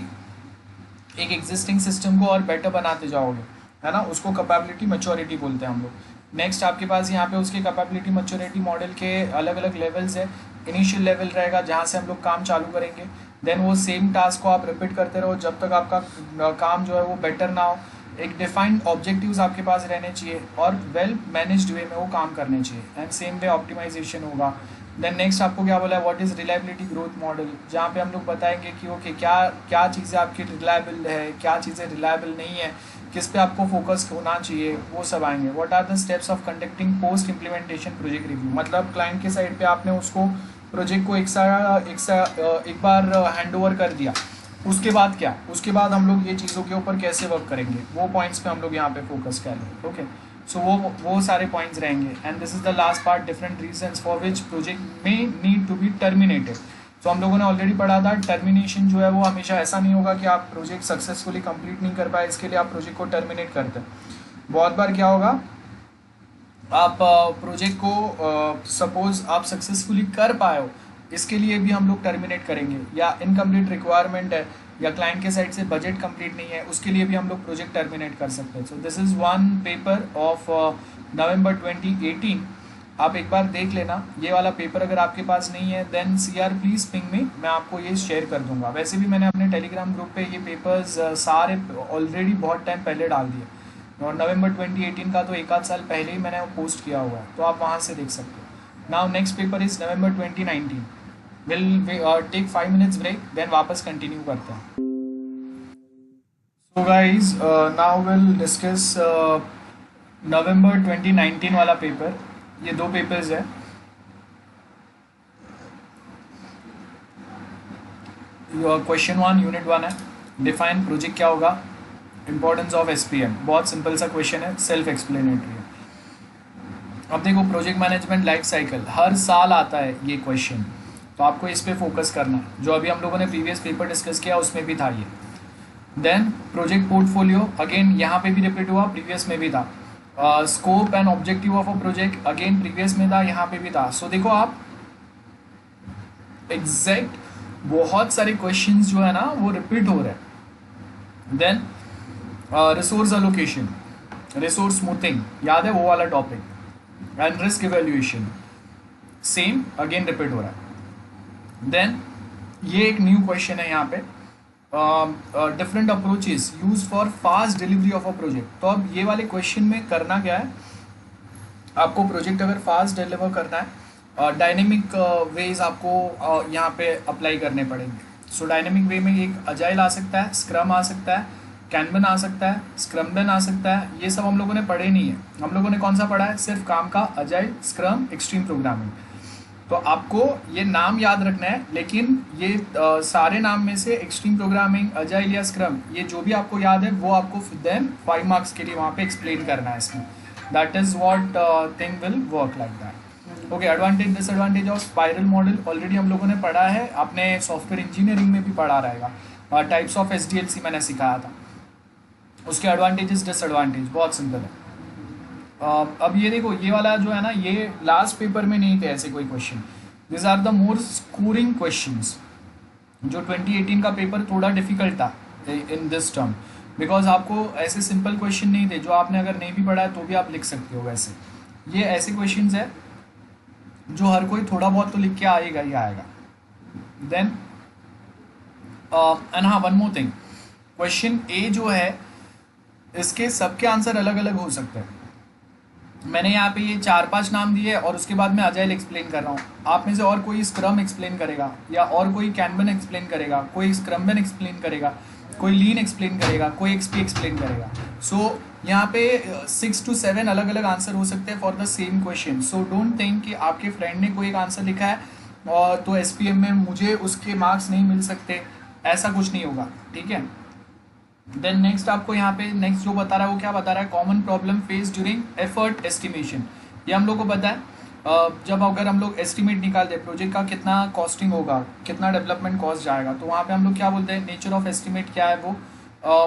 एक एग्जिस्टिंग सिस्टम को और बेटर बनाते जाओगे, है ना, उसको कैपेबिलिटी मैच्योरिटी बोलते हैं हम लोग। नेक्स्ट आपके पास यहाँ पे उसके कैपेबिलिटी मैच्योरिटी मॉडल के अलग अलग लेवल्स है। इनिशियल लेवल रहेगा जहाँ से हम लोग काम चालू करेंगे, देन वो सेम टास्क को आप रिपीट करते रहो जब तक आपका काम जो है वो बेटर ना हो। एक डिफाइंड ऑब्जेक्टिव्स आपके पास रहने चाहिए और वेल मैनेज्ड वे में वो काम करने चाहिए, एंड सेम वे ऑप्टिमाइजेशन होगा। देन नेक्स्ट आपको क्या बोला है, what is reliability growth model, जहाँ पे हम लोग बताएंगे कि ओके क्या क्या चीज़ें आपकी रिलायबल है, क्या चीज़ें रिलायबल नहीं है, किस पे आपको फोकस होना चाहिए, वो सब आएंगे। What are the steps of conducting post implementation project review, मतलब क्लाइंट के साइड पे आपने उसको प्रोजेक्ट को एक बार हैंड ओवर कर दिया, उसके बाद क्या, उसके बाद हम लोग ये चीज़ों के ऊपर कैसे वर्क करेंगे, वो पॉइंट्स पे हम लोग यहाँ पे फोकस कर लें। ओके, सो वो सारे पॉइंट्स रहेंगे। And this is the last part, different reasons for which project में नीड टू बी टर्मिनेटेड। तो हम लोगों ने ऑलरेडी पढ़ा था, टर्मिनेशन जो है वो हमेशा ऐसा नहीं होगा कि आप प्रोजेक्ट सक्सेसफुली कंप्लीट नहीं कर पाए इसके लिए आप प्रोजेक्ट को टर्मिनेट करते हैं। बहुत बार क्या होगा, आप प्रोजेक्ट को सपोज आप सक्सेसफुली कर पाए हो, इसके लिए भी हम लोग टर्मिनेट करेंगे, या इनकम्प्लीट रिक्वायरमेंट है या क्लाइंट के साइड से बजट कंप्लीट नहीं है, उसके लिए भी हम लोग प्रोजेक्ट टर्मिनेट कर सकते हैं। So this is one paper of November 2018, आप एक बार देख लेना। ये वाला पेपर अगर आपके पास नहीं है देन CR प्लीज़ पिंग में, मैं आपको ये शेयर कर दूंगा। वैसे भी मैंने अपने टेलीग्राम ग्रुप पे ये पेपर्स सारे ऑलरेडी बहुत टाइम पहले डाल दिए, और नवंबर 2018 का तो एक आध साल पहले ही मैंने पोस्ट किया हुआ है, तो आप वहाँ से देख सकते हो। Now next paper is November 2019। Will take 5 minutes break, then वापस कंटिन्यू करते हैं। So guys now will discuss November 2019 वाला पेपर। ये दो पेपर्स है, क्वेश्चन 1 यूनिट 1 है, डिफाइन प्रोजेक्ट क्या होगा, इंपॉर्टेंस ऑफ SPM। बहुत सिंपल सा क्वेश्चन है, सेल्फ एक्सप्लेनेटरी है। अब देखो, प्रोजेक्ट मैनेजमेंट लाइफ साइकिल हर साल आता है ये क्वेश्चन, तो आपको इस पे फोकस करना है, जो अभी हम लोगों ने प्रीवियस पेपर डिस्कस किया उसमें भी था ये। देन प्रोजेक्ट पोर्टफोलियो, अगेन यहाँ पे भी रिपीट हुआ, प्रीवियस में भी था। Scope and objective of a project, again previous में था, यहाँ पे भी था। सो देखो आप एग्जैक्ट बहुत सारे क्वेश्चंस जो है ना वो रिपीट हो रहे हैं। Then resource allocation, resource smoothing, याद है वो वाला topic, and risk evaluation, same again repeat हो रहा है। देन ये एक न्यू क्वेश्चन है यहाँ पे, different approaches use for fast delivery of a project. तो अब ये वाले क्वेश्चन में करना क्या है, आपको प्रोजेक्ट अगर फास्ट डिलीवर करना है, डायनेमिक वेज आपको यहाँ पे अप्लाई करने पड़ेंगे। सो डायनेमिक वे में एक अजाइल आ सकता है, स्क्रम आ सकता है, कैनबन आ सकता है, स्क्रमबन आ सकता है। ये सब हम लोगों ने पढ़े नहीं है, हम लोगों ने कौन सा पढ़ा है, सिर्फ काम का अजाइल, स्क्रम, एक्सट्रीम प्रोग्रामिंग। तो आपको ये नाम याद रखना है, लेकिन ये सारे नाम में से एक्सट्रीम प्रोग्रामिंग, अजाइल या स्क्रम, ये जो भी आपको याद है वो आपको देन 5 मार्क्स के लिए वहाँ पे एक्सप्लेन करना है इसमें। That is what thing will work like that. Okay, advantage disadvantage of spiral model already हम लोगों ने पढ़ा है, आपने सॉफ्टवेयर इंजीनियरिंग में भी पढ़ा रहेगा। टाइप्स ऑफ SDLC मैंने सिखाया था, उसके एडवांटेजेस डिसएडवांटेज बहुत सिंपल है। अब ये देखो, ये वाला जो है ना, ये लास्ट पेपर में नहीं थे ऐसे कोई question. This are the more scoring questions. जो 2018 का पेपर थोड़ा डिफिकल्ट था इन दिस टर्म, बिकॉज आपको ऐसे सिंपल क्वेश्चन नहीं थे जो आपने अगर नहीं भी पढ़ा है तो भी आप लिख सकते हो। वैसे ये ऐसे क्वेश्चंस है जो हर कोई थोड़ा बहुत तो लिख के आएगा ही आएगा। देन एंड हाँ, one more thing, question A जो है इसके सबके आंसर अलग अलग हो सकते हैं। मैंने यहाँ पे ये 4-5 नाम दिए और उसके बाद मैं अजाइल एक्सप्लेन कर रहा हूँ। आप में से और कोई स्क्रम एक्सप्लेन करेगा, या और कोई कैनबन एक्सप्लेन करेगा, कोई स्क्रमबन एक्सप्लेन करेगा, कोई लीन एक्सप्लेन करेगा, कोई XP एक्सप्लेन करेगा। सो यहाँ पे 6 to 7 अलग अलग आंसर हो सकते हैं for the same question. So don't think कि आपके फ्रेंड ने कोई एक आंसर लिखा है और तो SPM में मुझे उसके मार्क्स नहीं मिल सकते, ऐसा कुछ नहीं होगा, ठीक है। देन नेक्स्ट आपको यहाँ पे नेक्स्ट जो बता रहा है वो क्या बता रहा है, common problem face during effort estimation. ये हम लोग को पता है, जब अगर हम लोग एस्टिमेट निकालते हैं प्रोजेक्ट का कितना कॉस्टिंग होगा, कितना डेवलपमेंट कॉस्ट जाएगा, तो वहाँ पे हम लोग क्या बोलते हैं, नेचर ऑफ एस्टिमेट क्या है वो,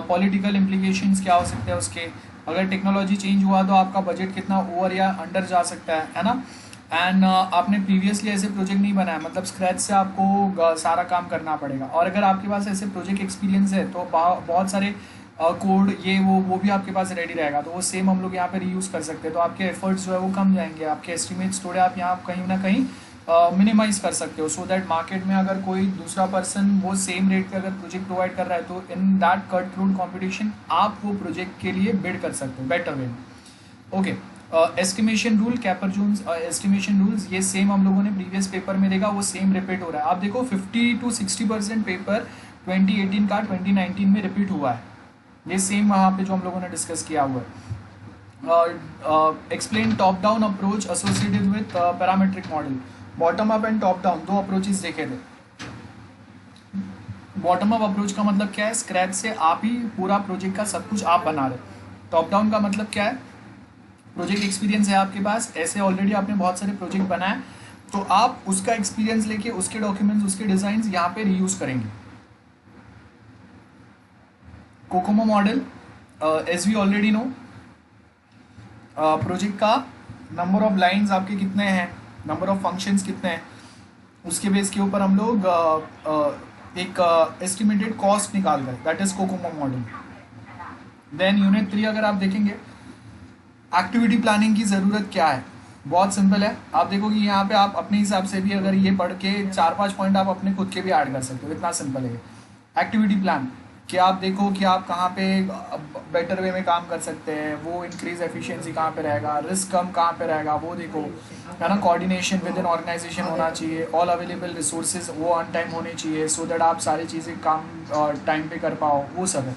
पॉलिटिकल इम्प्लीकेशंस क्या हो सकते हैं उसके, अगर टेक्नोलॉजी चेंज हुआ तो आपका बजट कितना ओवर या अंडर जा सकता है ना। एंड आपने प्रीवियसली ऐसे प्रोजेक्ट नहीं बनाया, मतलब स्क्रैच से आपको सारा काम करना पड़ेगा, और अगर आपके पास ऐसे प्रोजेक्ट एक्सपीरियंस है तो बहुत सारे कोड ये वो भी आपके पास रेडी रहेगा, तो वो सेम हम लोग यहाँ पे रीयूज़ कर सकते हैं, तो आपके एफर्ट्स जो है वो कम जाएंगे, आपके एस्टिमेट्स थोड़े आप यहाँ कहीं ना कहीं मिनिमाइज कर सकते हो, सो दैट मार्केट में अगर कोई दूसरा पर्सन वो सेम रेट पे अगर प्रोजेक्ट प्रोवाइड कर रहा है तो in that cut through competition आप वो प्रोजेक्ट के लिए बिड कर सकते हो बेटर वे में। Okay, estimation rule, Capers Jones estimation rules, ये सेम हम लोगों ने प्रीवियस पेपर में देखा, वो सेम रिपीट हो रहा है। आप देखो 50 to 60% पेपर 2018 का 2019 में रिपीट हुआ है, ये सेम वहाँ पे जो हम लोगों ने डिस्कस किया हुआ है। Explain top down approach associated with parametric model, bottom up and top down दो अप्रोचेस देखे थे। बॉटम अप अप्रोच का मतलब क्या है, स्क्रैच से आप ही पूरा प्रोजेक्ट का सब कुछ आप बना रहे। टॉप डाउन का मतलब क्या है, प्रोजेक्ट एक्सपीरियंस है आपके पास, ऐसे ऑलरेडी आपने बहुत सारे प्रोजेक्ट बनाए, तो आप उसका एक्सपीरियंस लेके उसके डॉक्यूमेंट्स उसके डिजाइन यहाँ पे रीयूज करेंगे। COCOMO model, as we already know, project का नंबर ऑफ लाइंस आपके कितने हैं, नंबर ऑफ फंक्शंस कितने हैं, उसके बेस के ऊपर हम लोग एक एस्टिमेटेड कॉस्ट निकाल रहे हैं, that is COCOMO model. Then unit 3 अगर आप देखेंगे, एक्टिविटी प्लानिंग की ज़रूरत क्या है, बहुत सिंपल है, आप देखो कि यहाँ पे आप अपने हिसाब से भी अगर ये पढ़ के 4-5 पॉइंट आप अपने खुद के भी ऐड कर सकते हो, इतना सिंपल है। एक्टिविटी प्लान कि आप देखो कि आप कहाँ पे बेटर वे में काम कर सकते हैं, वो इंक्रीज एफिशिएंसी कहाँ पे रहेगा, रिस्क कम कहाँ पे रहेगा वो देखो, है ना। कोऑर्डिनेशन विद इन ऑर्गेनाइजेशन होना चाहिए, ऑल अवेलेबल रिसोर्सेज वो ऑन टाइम होने चाहिए, सो दैट आप सारी चीज़ें काम टाइम पे कर पाओ, वो सब है।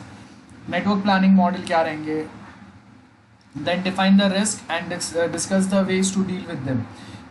नेटवर्क प्लानिंग मॉडल क्या रहेंगे, then define the risk and discuss the ways to deal with them,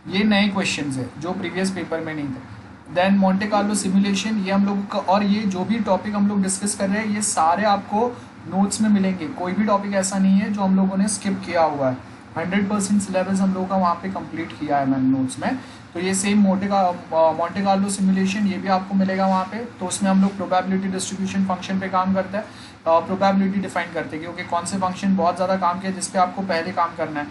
ये नए क्वेश्चन है जो प्रीवियस पेपर में नहीं थे। देन मोंटे कार्लो सिमुलेशन, ये हम लोग का, और ये जो भी टॉपिक हम लोग डिस्कस कर रहे हैं ये सारे आपको नोट्स में मिलेंगे, कोई भी टॉपिक ऐसा नहीं है जो हम लोगों ने स्किप किया हुआ है, 100% सिलेबस हम लोगों का वहाँ पे कंप्लीट किया है मैंने नोट्स में। तो ये सेम मोंटे कार्लो सिमुलेशन ये भी आपको मिलेगा वहाँ पे, तो उसमें हम लोग प्रोबेबिलिटी डिस्ट्रीब्यूशन फंक्शन पे काम करते हैं, प्रोबेबिलिटी डिफाइन करते हैं क्योंकि कौन से फंक्शन बहुत ज़्यादा काम किया जिस पे आपको पहले काम करना है,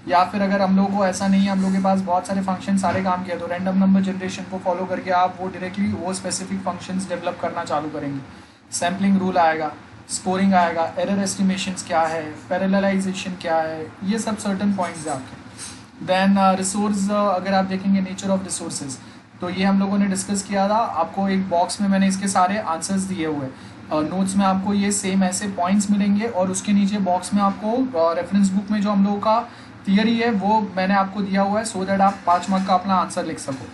या फिर अगर हम लोग को ऐसा नहीं है, हम लोग के पास बहुत सारे फंक्शन सारे काम किया, तो रैंडम नंबर जनरेशन को फॉलो करके आप वो डायरेक्टली वो स्पेसिफिक फंक्शंस डेवलप करना चालू करेंगे। सैम्पलिंग रूल आएगा, स्कोरिंग आएगा, एरर एस्टिमेशंस क्या है, पैरेललाइजेशन क्या है, ये सब सर्टन पॉइंट्स है आपके। देन रिसोर्स अगर आप देखेंगे, नेचर ऑफ रिसोर्सेज, तो ये हम लोगों ने डिस्कस किया था, आपको एक बॉक्स में मैंने इसके सारे आंसर्स दिए हुए, नोट्स में आपको ये सेम ऐसे पॉइंट्स मिलेंगे, और उसके नीचे बॉक्स में आपको रेफरेंस बुक में जो हम लोगों का थियरी है वो मैंने आपको दिया हुआ है, सो दैट आप 5 मार्क का अपना आंसर लिख सको।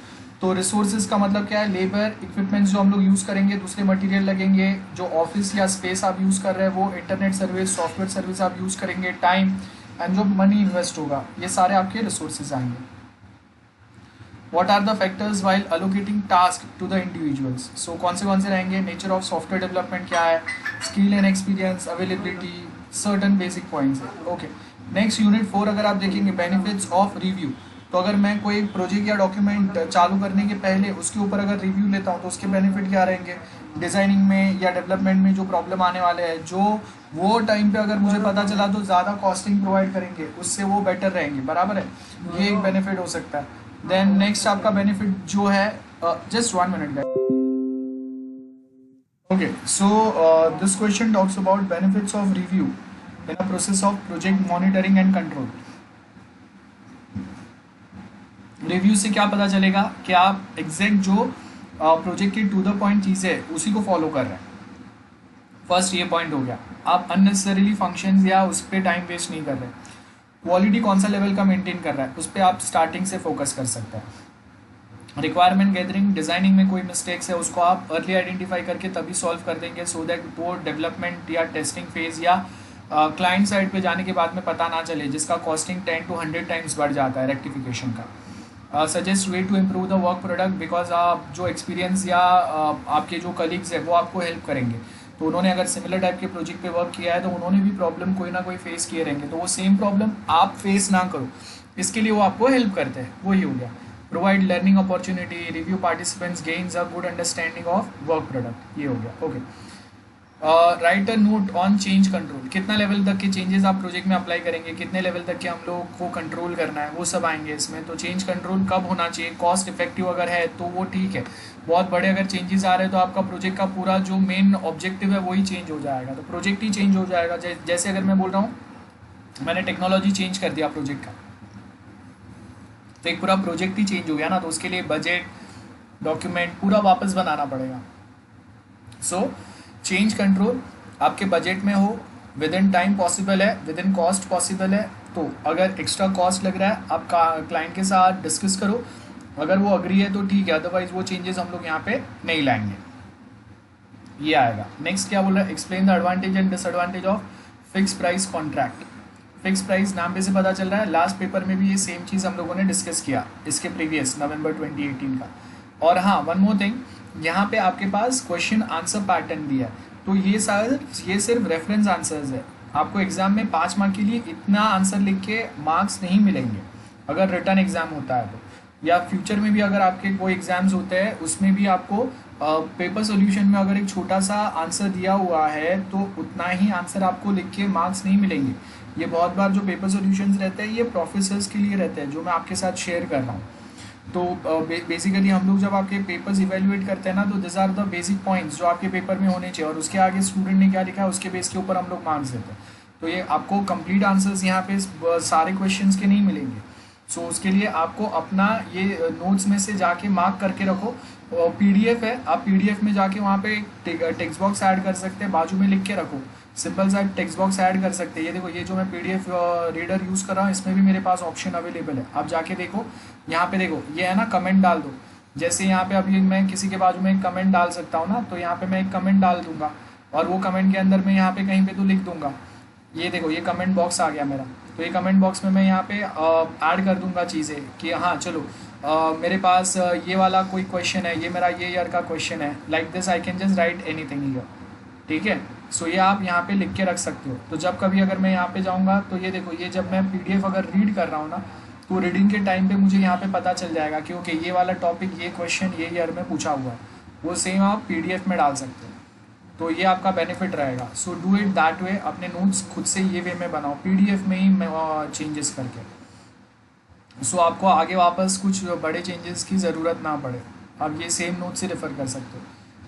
तो रिसोर्सेज का मतलब क्या है, लेबर, इक्विपमेंट्स जो हम लोग यूज़ करेंगे, दूसरे मटेरियल लगेंगे, जो ऑफिस या स्पेस आप यूज़ कर रहे हैं वो, इंटरनेट सर्विस, सॉफ्टवेयर सर्विस आप यूज़ करेंगे, टाइम एंड जो मनी इन्वेस्ट होगा, ये सारे आपके रिसोर्सेज आएंगे। What are the factors while allocating task to the individuals, so कौन से रहेंगे, नेचर ऑफ सॉफ्टवेयर डेवलपमेंट क्या है, skill and experience, availability, certain basic points है। ओके, नेक्स्ट यूनिट 4 अगर आप देखेंगे, बेनिफिट्स ऑफ रिव्यू, तो अगर मैं कोई प्रोजेक्ट या डॉक्यूमेंट चालू करने के पहले उसके ऊपर अगर रिव्यू लेता हूँ तो उसके बेनिफिट क्या रहेंगे, डिज़ाइनिंग में या डेवलपमेंट में जो प्रॉब्लम आने वाले हैं, जो वो टाइम पे अगर मुझे पता चला तो ज़्यादा कॉस्टिंग प्रोवाइड करेंगे, उससे वो बेटर रहेंगे, बराबर है, ये एक बेनिफिट हो सकता है। देन नेक्स्ट आपका बेनिफिट जो है, just 1 minute guys. Okay, so this question talks about benefits of review in a process of project monitoring and control. Review से क्या पता चलेगा कि आप एग्जैक्ट जो प्रोजेक्ट की टू द पॉइंट चीज़ है उसी को फॉलो कर रहे हैं। फर्स्ट ये पॉइंट हो गया, आप अननेसेसरीली फंक्शंस या उस पर टाइम वेस्ट नहीं कर रहे। क्वालिटी कौन सा लेवल का मेंटेन कर रहा है, उस पर आप स्टार्टिंग से फोकस कर सकते हैं। रिक्वायरमेंट गैदरिंग, डिज़ाइनिंग में कोई मिस्टेक्स है उसको आप अर्ली आइडेंटिफाई करके तभी सॉल्व कर देंगे, सो दैट वो डेवलपमेंट या टेस्टिंग फेज या क्लाइंट साइड पे जाने के बाद में पता ना चले, जिसका कॉस्टिंग 10 to 100 टाइम्स बढ़ जाता है रेक्टिफिकेशन का। Suggest way to improve the work product, because आप जो एक्सपीरियंस या आपके जो कलीग्स है वो आपको हेल्प करेंगे, तो उन्होंने अगर सिमिलर टाइप के प्रोजेक्ट पे वर्क किया है तो उन्होंने भी प्रॉब्लम कोई ना कोई फेस किए रहेंगे, तो वो सेम प्रॉब्लम आप फेस ना करो, इसके लिए वो आपको हेल्प करते हैं, वही हो गया। Provide learning opportunity, review participants gains a good understanding of work product, ये हो गया। Okay, write a note on change control, कितना लेवल तक के चेंजेस आप प्रोजेक्ट में अप्लाई करेंगे, कितने लेवल तक के हम लोग को कंट्रोल करना है, वो सब आएंगे इसमें। तो चेंज कंट्रोल कब होना चाहिए, कॉस्ट इफेक्टिव अगर है तो वो ठीक है, बहुत बड़े अगर चेंजेस आ रहे हैं तो आपका प्रोजेक्ट का पूरा जो मेन ऑब्जेक्टिव है वही चेंज हो जाएगा, तो प्रोजेक्ट ही चेंज हो जाएगा। जैसे अगर मैं बोल रहा हूँ मैंने टेक्नोलॉजी चेंज कर दिया प्रोजेक्ट का, तो एक पूरा प्रोजेक्ट ही चेंज हो गया ना, तो उसके लिए बजट डॉक्यूमेंट पूरा वापस बनाना पड़ेगा। सो चेंज कंट्रोल आपके बजट में हो, विद इन टाइम पॉसिबल है, विद इन कॉस्ट पॉसिबल है, तो अगर एक्स्ट्रा कॉस्ट लग रहा है आप क्लाइंट के साथ डिस्कस करो, अगर वो अग्री है तो ठीक है, अदरवाइज वो चेंजेस हम लोग यहाँ पे नहीं लाएंगे। ये आएगा। नेक्स्ट क्या बोल रहा है, explain the advantage and disadvantage of fix price contract. Fix price नाम पे से पता चल रहा है, लास्ट पेपर में भी ये सेम चीज़ हम लोगों ने डिस्कस किया, इसके प्रीवियस नवंबर 2018 का। और हाँ, वन मोर थिंग, यहाँ पे आपके पास क्वेश्चन आंसर पैटर्न दिया है, तो ये सिर्फ रेफरेंस आंसर्स है, आपको एग्जाम में 5 मार्क के लिए इतना आंसर लिख के मार्क्स नहीं मिलेंगे अगर रिटर्न एग्जाम होता है तो, या फ्यूचर में भी अगर आपके कोई एग्जाम्स होते हैं उसमें भी आपको पेपर सॉल्यूशन में अगर एक छोटा सा आंसर दिया हुआ है तो उतना ही आंसर आपको लिख के मार्क्स नहीं मिलेंगे। ये बहुत बार जो पेपर सॉल्यूशंस रहते हैं ये प्रोफेसर्स के लिए रहते हैं, जो मैं आपके साथ शेयर कर रहा हूँ। तो बेसिकली हम लोग जब आपके पेपर्स इवेल्युएट करते हैं ना, तो this are the basic points जो आपके पेपर में होने चाहिए, और उसके आगे स्टूडेंट ने क्या लिखा है उसके बेस के ऊपर हम लोग मार्क्स देते हैं। तो ये आपको कंप्लीट आंसर्स यहाँ पे सारे क्वेश्चंस के नहीं मिलेंगे। सो उसके लिए आपको अपना ये नोट्स में से जाके मार्क करके रखो, पीडीएफ है, आप पीडीएफ में जाके वहाँ पे टेक्स्ट बॉक्स ऐड कर सकते हैं, बाजू में लिख के रखो, सिंपल सा टेक्स्ट बॉक्स ऐड कर सकते हैं। ये देखो, ये जो मैं पीडीएफ रीडर यूज़ कर रहा हूँ इसमें भी मेरे पास ऑप्शन अवेलेबल है, आप जाके देखो, यहाँ पे देखो ये है ना, कमेंट डाल दो। जैसे यहाँ पे अभी मैं किसी के बाजू में एक कमेंट डाल सकता हूँ ना, तो यहाँ पे मैं एक कमेंट डाल दूंगा और वो कमेंट के अंदर मैं यहाँ पे कहीं पे तो लिख दूंगा, ये देखो ये कमेंट बॉक्स आ गया मेरा, तो ये कमेंट बॉक्स में मैं यहाँ पे ऐड कर दूंगा चीज़ें कि हाँ चलो मेरे पास ये वाला कोई क्वेश्चन है, ये मेरा ये ईयर का क्वेश्चन है, like this I can just right anything here, ठीक है। सो ये आप यहाँ पे लिख के रख सकते हो, तो जब कभी अगर मैं यहाँ पे जाऊँगा तो ये देखो, ये जब मैं पीडीएफ अगर रीड कर रहा हूँ ना, तो रीडिंग के टाइम पे मुझे यहाँ पे पता चल जाएगा कि ओके ये वाला टॉपिक, ये क्वेश्चन ये ईयर में पूछा हुआ है, वो सेम आप पीडीएफ में डाल सकते हो, तो ये आपका बेनिफिट रहेगा। So do it that way, अपने नोट्स खुद से ये वे में बनाओ, पीडीएफ में ही चेंजेस करके। सो आपको आगे वापस कुछ बड़े चेंजेस की ज़रूरत ना पड़े, आप ये सेम नोट से रेफर कर सकते हो।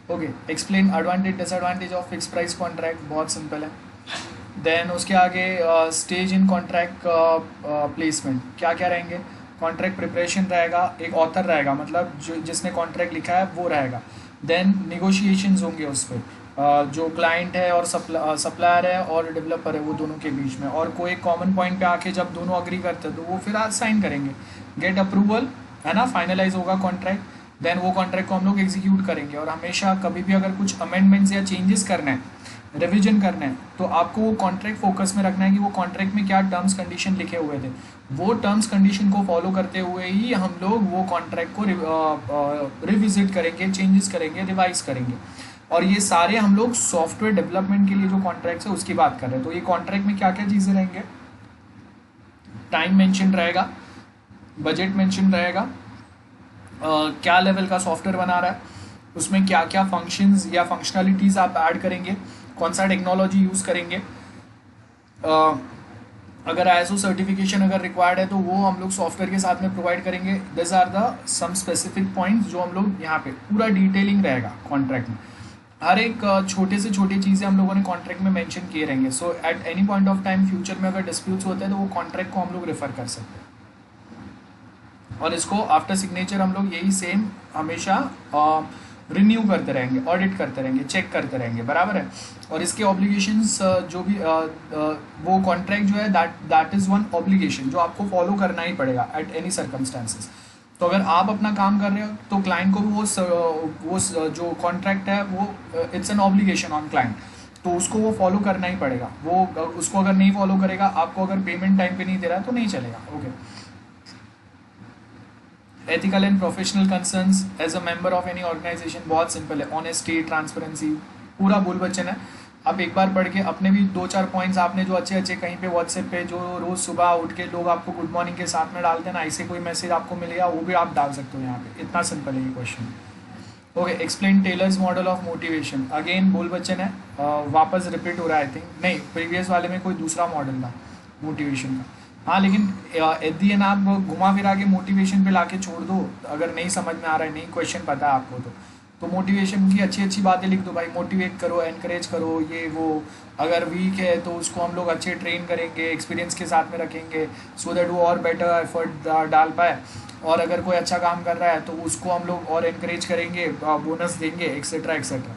Okay, explain advantage disadvantage of fix price contract, बहुत सिंपल है। देन उसके आगे स्टेज इन कॉन्ट्रैक्ट प्लेसमेंट क्या क्या रहेंगे, कॉन्ट्रैक्ट प्रिपरेशन रहेगा, एक ऑथर रहेगा, मतलब जो जिसने कॉन्ट्रैक्ट लिखा है वो रहेगा। देन निगोशिएशंस होंगे उस पर, जो क्लाइंट है और सप्लायर है और डेवलपर है वो दोनों के बीच में, और कोई कॉमन पॉइंट पे आके जब दोनों अग्री करते हैं तो वो फिर आज साइन करेंगे, गेट अप्रूवल है ना, फाइनलाइज होगा कॉन्ट्रैक्ट, देन वो कॉन्ट्रैक्ट को हम लोग एग्जीक्यूट करेंगे। और हमेशा कभी भी अगर कुछ अमेंडमेंट्स या चेंजेस करना है, रिविजन करना है, तो आपको वो कॉन्ट्रैक्ट फोकस में रखना है कि वो कॉन्ट्रैक्ट में क्या टर्म्स कंडीशन लिखे हुए थे, वो टर्म्स कंडीशन को फॉलो करते हुए ही हम लोग वो कॉन्ट्रैक्ट को रिविजिट करेंगे, चेंजेस करेंगे, रिवाइज करेंगे। और ये सारे हम लोग सॉफ्टवेयर डेवलपमेंट के लिए जो कॉन्ट्रैक्ट्स है उसकी बात कर रहे हैं। तो ये कॉन्ट्रैक्ट में क्या क्या चीज़ें रहेंगे, टाइम मेंशन रहेगा, बजट मेंशन रहेगा, क्या लेवल का सॉफ्टवेयर बना रहा है, उसमें क्या क्या फंक्शंस या फंक्शनलिटीज़ आप ऐड करेंगे, कौन सा टेक्नोलॉजी यूज़ करेंगे, अगर ISO सर्टिफिकेशन अगर रिक्वायर्ड है तो वो हम लोग सॉफ्टवेयर के साथ में प्रोवाइड करेंगे। This are the some specific points जो हम लोग यहाँ पे पूरा डिटेलिंग रहेगा कॉन्ट्रैक्ट में, हर एक छोटे से छोटी चीज़ें हम लोगों ने कॉन्ट्रैक्ट में मेंशन किए रहेंगे। So at any point of time future में अगर डिस्प्यूट्स होते हैं तो वो कॉन्ट्रैक्ट को हम लोग रेफर कर सकते हैं, और इसको आफ्टर सिग्नेचर हम लोग यही सेम हमेशा रिन्यू करते रहेंगे, ऑडिट करते रहेंगे, चेक करते रहेंगे, बराबर है। और इसके ऑब्लिगेशंस जो भी वो कॉन्ट्रैक्ट जो है दैट इज़ वन ऑब्लिगेशन जो आपको फॉलो करना ही पड़ेगा एट एनी सर्कमस्टांसेस। तो अगर आप अपना काम कर रहे हो तो क्लाइंट को वो जो कॉन्ट्रैक्ट है वो it's an obligation on client, तो उसको वो फॉलो करना ही पड़ेगा। वो उसको अगर नहीं फॉलो करेगा, आपको अगर पेमेंट टाइम पे नहीं दे रहा है तो नहीं चलेगा। Okay, ethical and professional concerns as a member of any organisation, बहुत सिंपल है, ऑनेस्टी, ट्रांसपेरेंसी, पूरा बोल बच्चन है। आप एक बार पढ़ के अपने भी दो चार पॉइंट्स आपने जो अच्छे अच्छे कहीं पे व्हाट्सएप पे जो रोज़ सुबह उठ के लोग आपको गुड मॉर्निंग के साथ में डालते हैं ना, ऐसे कोई मैसेज आपको मिलेगा वो भी आप डाल सकते हो यहाँ पे। इतना सिंपल है ये question. Okay, explain Taylor's model of motivation. Again बोल बच्चन है, वापस रिपीट हो रहा है। आई थिंक नहीं, प्रीवियस वाले में कोई दूसरा मॉडल था मोटिवेशन का। हाँ, लेकिन एट दी एंड आप घुमा फिरा के मोटिवेशन पे लाके छोड़ दो। अगर नहीं समझ में आ रहा है, नहीं क्वेश्चन पता है आपको तो मोटिवेशन की अच्छी अच्छी बातें लिख दो भाई। मोटिवेट करो, एनकरेज करो, ये वो। अगर वीक है तो उसको हम लोग अच्छे ट्रेन करेंगे, एक्सपीरियंस के साथ में रखेंगे, सो दैट वो और बेटर एफर्ट डाल पाए। और अगर कोई अच्छा काम कर रहा है तो उसको हम लोग और एनकरेज करेंगे, बोनस देंगे, एक्सेट्रा एक्सेट्रा।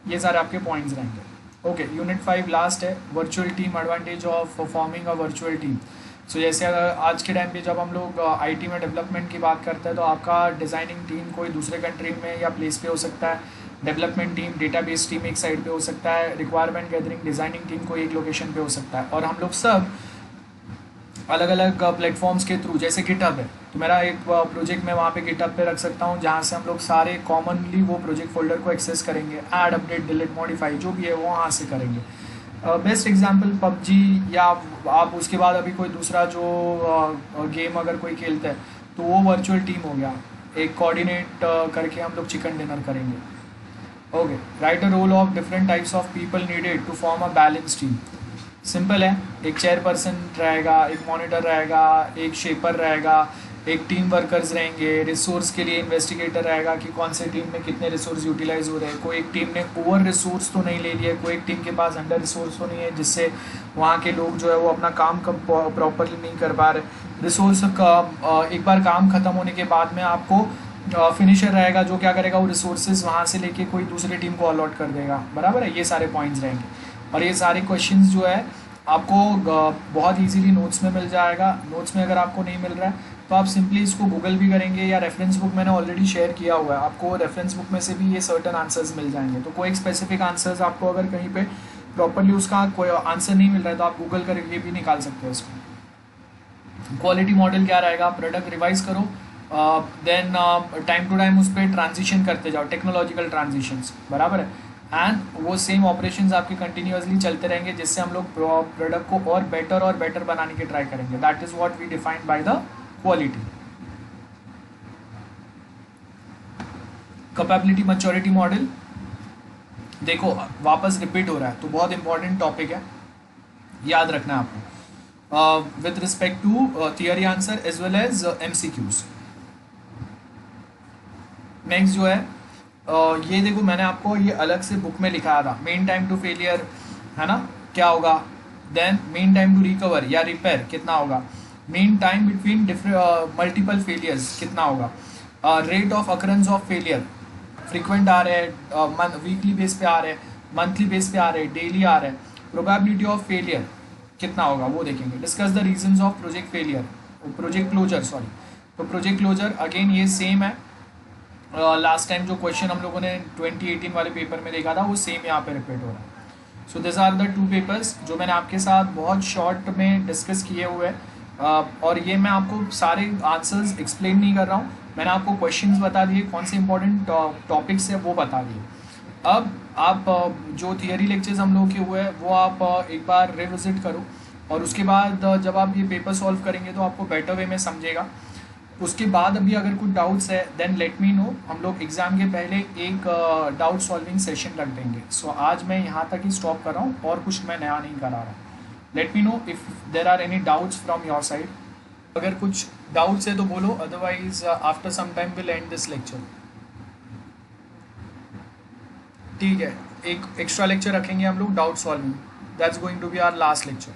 ये सारे आपके पॉइंट्स रहेंगे। ओके, यूनिट 5 लास्ट है, virtual team, advantage of forming a virtual team. So जैसे अगर आज के टाइम पे जब हम लोग आईटी में डेवलपमेंट की बात करते हैं तो आपका डिज़ाइनिंग टीम कोई दूसरे कंट्री में या प्लेस पे हो सकता है, डेवलपमेंट टीम, डेटाबेस टीम एक साइड पे हो सकता है, रिक्वायरमेंट गैदरिंग डिज़ाइनिंग टीम कोई एक लोकेशन पे हो सकता है। और हम लोग सब अलग अलग प्लेटफॉर्म्स के थ्रू, जैसे गिटहब है तो मेरा एक प्रोजेक्ट मैं वहाँ पे गिटहब पे रख सकता हूँ, जहाँ से हम लोग सारे कॉमनली वो प्रोजेक्ट फोल्डर को एक्सेस करेंगे, ऐड, अपडेट, डिलीट, मॉडिफाई जो भी है वो वहाँ से करेंगे। बेस्ट एग्जांपल पबजी, या आप उसके बाद अभी कोई दूसरा जो गेम अगर कोई खेलता है तो वो वर्चुअल टीम हो गया। एक कोऑर्डिनेट करके हम लोग चिकन डिनर करेंगे। Okay, write a role of different types of people needed to form a balance team. Simple है, एक चेयरपर्सन रहेगा, एक मॉनिटर रहेगा, एक शेपर रहेगा, एक टीम वर्कर्स रहेंगे, रिसोर्स के लिए इन्वेस्टिगेटर रहेगा कि कौन से टीम में कितने रिसोर्स यूटिलाइज हो रहे हैं, कोई एक टीम ने ओवर रिसोर्स तो नहीं ले लिया, कोई एक टीम के पास अंडर रिसोर्स तो नहीं है जिससे वहाँ के लोग जो है वो अपना काम प्रॉपरली नहीं कर पा रहे। रिसोर्स का एक बार काम खत्म होने के बाद में आपको फिनिशर रहेगा जो क्या करेगा, वो रिसोर्सेज वहाँ से लेके कोई दूसरी टीम को अलॉट कर देगा। बराबर है, ये सारे पॉइंट्स रहेंगे। और ये सारे क्वेश्चंस जो है आपको बहुत इजीली नोट्स में मिल जाएगा। नोट्स में अगर आपको नहीं मिल रहा है तो आप सिंपली इसको गूगल भी करेंगे, या रेफरेंस बुक मैंने ऑलरेडी शेयर किया हुआ है, आपको रेफरेंस बुक में से भी ये सर्टन आंसर्स मिल जाएंगे। तो कोई स्पेसिफिक आंसर्स आपको अगर कहीं पे प्रॉपरली उसका कोई आंसर नहीं मिल रहा है तो आप गूगल करके भी निकाल सकते हो इसको। क्वालिटी मॉडल क्या रहेगा, प्रोडक्ट रिवाइज करो, देन टाइम टू टाइम उस पर ट्रांजिशन करते जाओ, टेक्नोलॉजिकल ट्रांजिशंस। बराबर है, एंड वो सेम ऑपरेशंस आपके कंटिन्यूअसली चलते रहेंगे जिससे हम लोग प्रोडक्ट को और बेटर बनाने की ट्राई करेंगे। That is what we defined by the quality. Capability maturity model, देखो वापस रिपीट हो रहा है तो बहुत इंपॉर्टेंट टॉपिक है, याद रखना है आपको, with respect to theory answer as well as MCQs। Next जो है ये देखो, मैंने आपको ये अलग से बुक में लिखाया था, मेन टाइम टू फेलियर है ना क्या होगा, then mean time to recover या रिपेयर कितना होगा, mean time between different multiple failures कितना होगा, rate of occurrence of failure, frequent आ रहे हैं, वीकली बेस पे आ रहे हैं, मंथली बेस पे आ रहे हैं, डेली आ रहे हैं, प्रोबेबिलिटी ऑफ फेलियर कितना होगा वो देखेंगे। Discuss the reasons of project failure, project closure sorry. तो प्रोजेक्ट क्लोजर अगेन ये सेम है, लास्ट टाइम जो क्वेश्चन हम लोगों ने 2018 वाले पेपर में देखा था वो सेम यहाँ पे रिपीट हो रहा है। So this are the 2 papers जो मैंने आपके साथ बहुत शॉर्ट में डिस्कस किए हुए हैं, और ये मैं आपको सारे आंसर्स एक्सप्लेन नहीं कर रहा हूँ, मैंने आपको क्वेश्चंस बता दिए, कौन से इंपॉर्टेंट टॉपिक्स है वो बता दिए। अब आप जो थियरी लेक्चर्स हम लोग के हुए हैं वो आप एक बार रिविजिट करो, और उसके बाद जब आप ये पेपर सॉल्व करेंगे तो आपको बेटर वे में समझेगा। उसके बाद अभी अगर कुछ डाउट्स है देन लेट मी नो, हम लोग एग्ज़ाम के पहले एक डाउट सॉल्विंग सेशन रख देंगे। सो आज मैं यहाँ तक ही स्टॉप कर रहा हूँ और कुछ मैं नया नहीं करा रहा। Let me know if there are any doubts from your side. अगर कुछ डाउट्स है तो बोलो, otherwise after some time will end this lecture. ठीक है, एक एक्स्ट्रा लेक्चर रखेंगे हम लोग doubt solving, that's going to be our last lecture.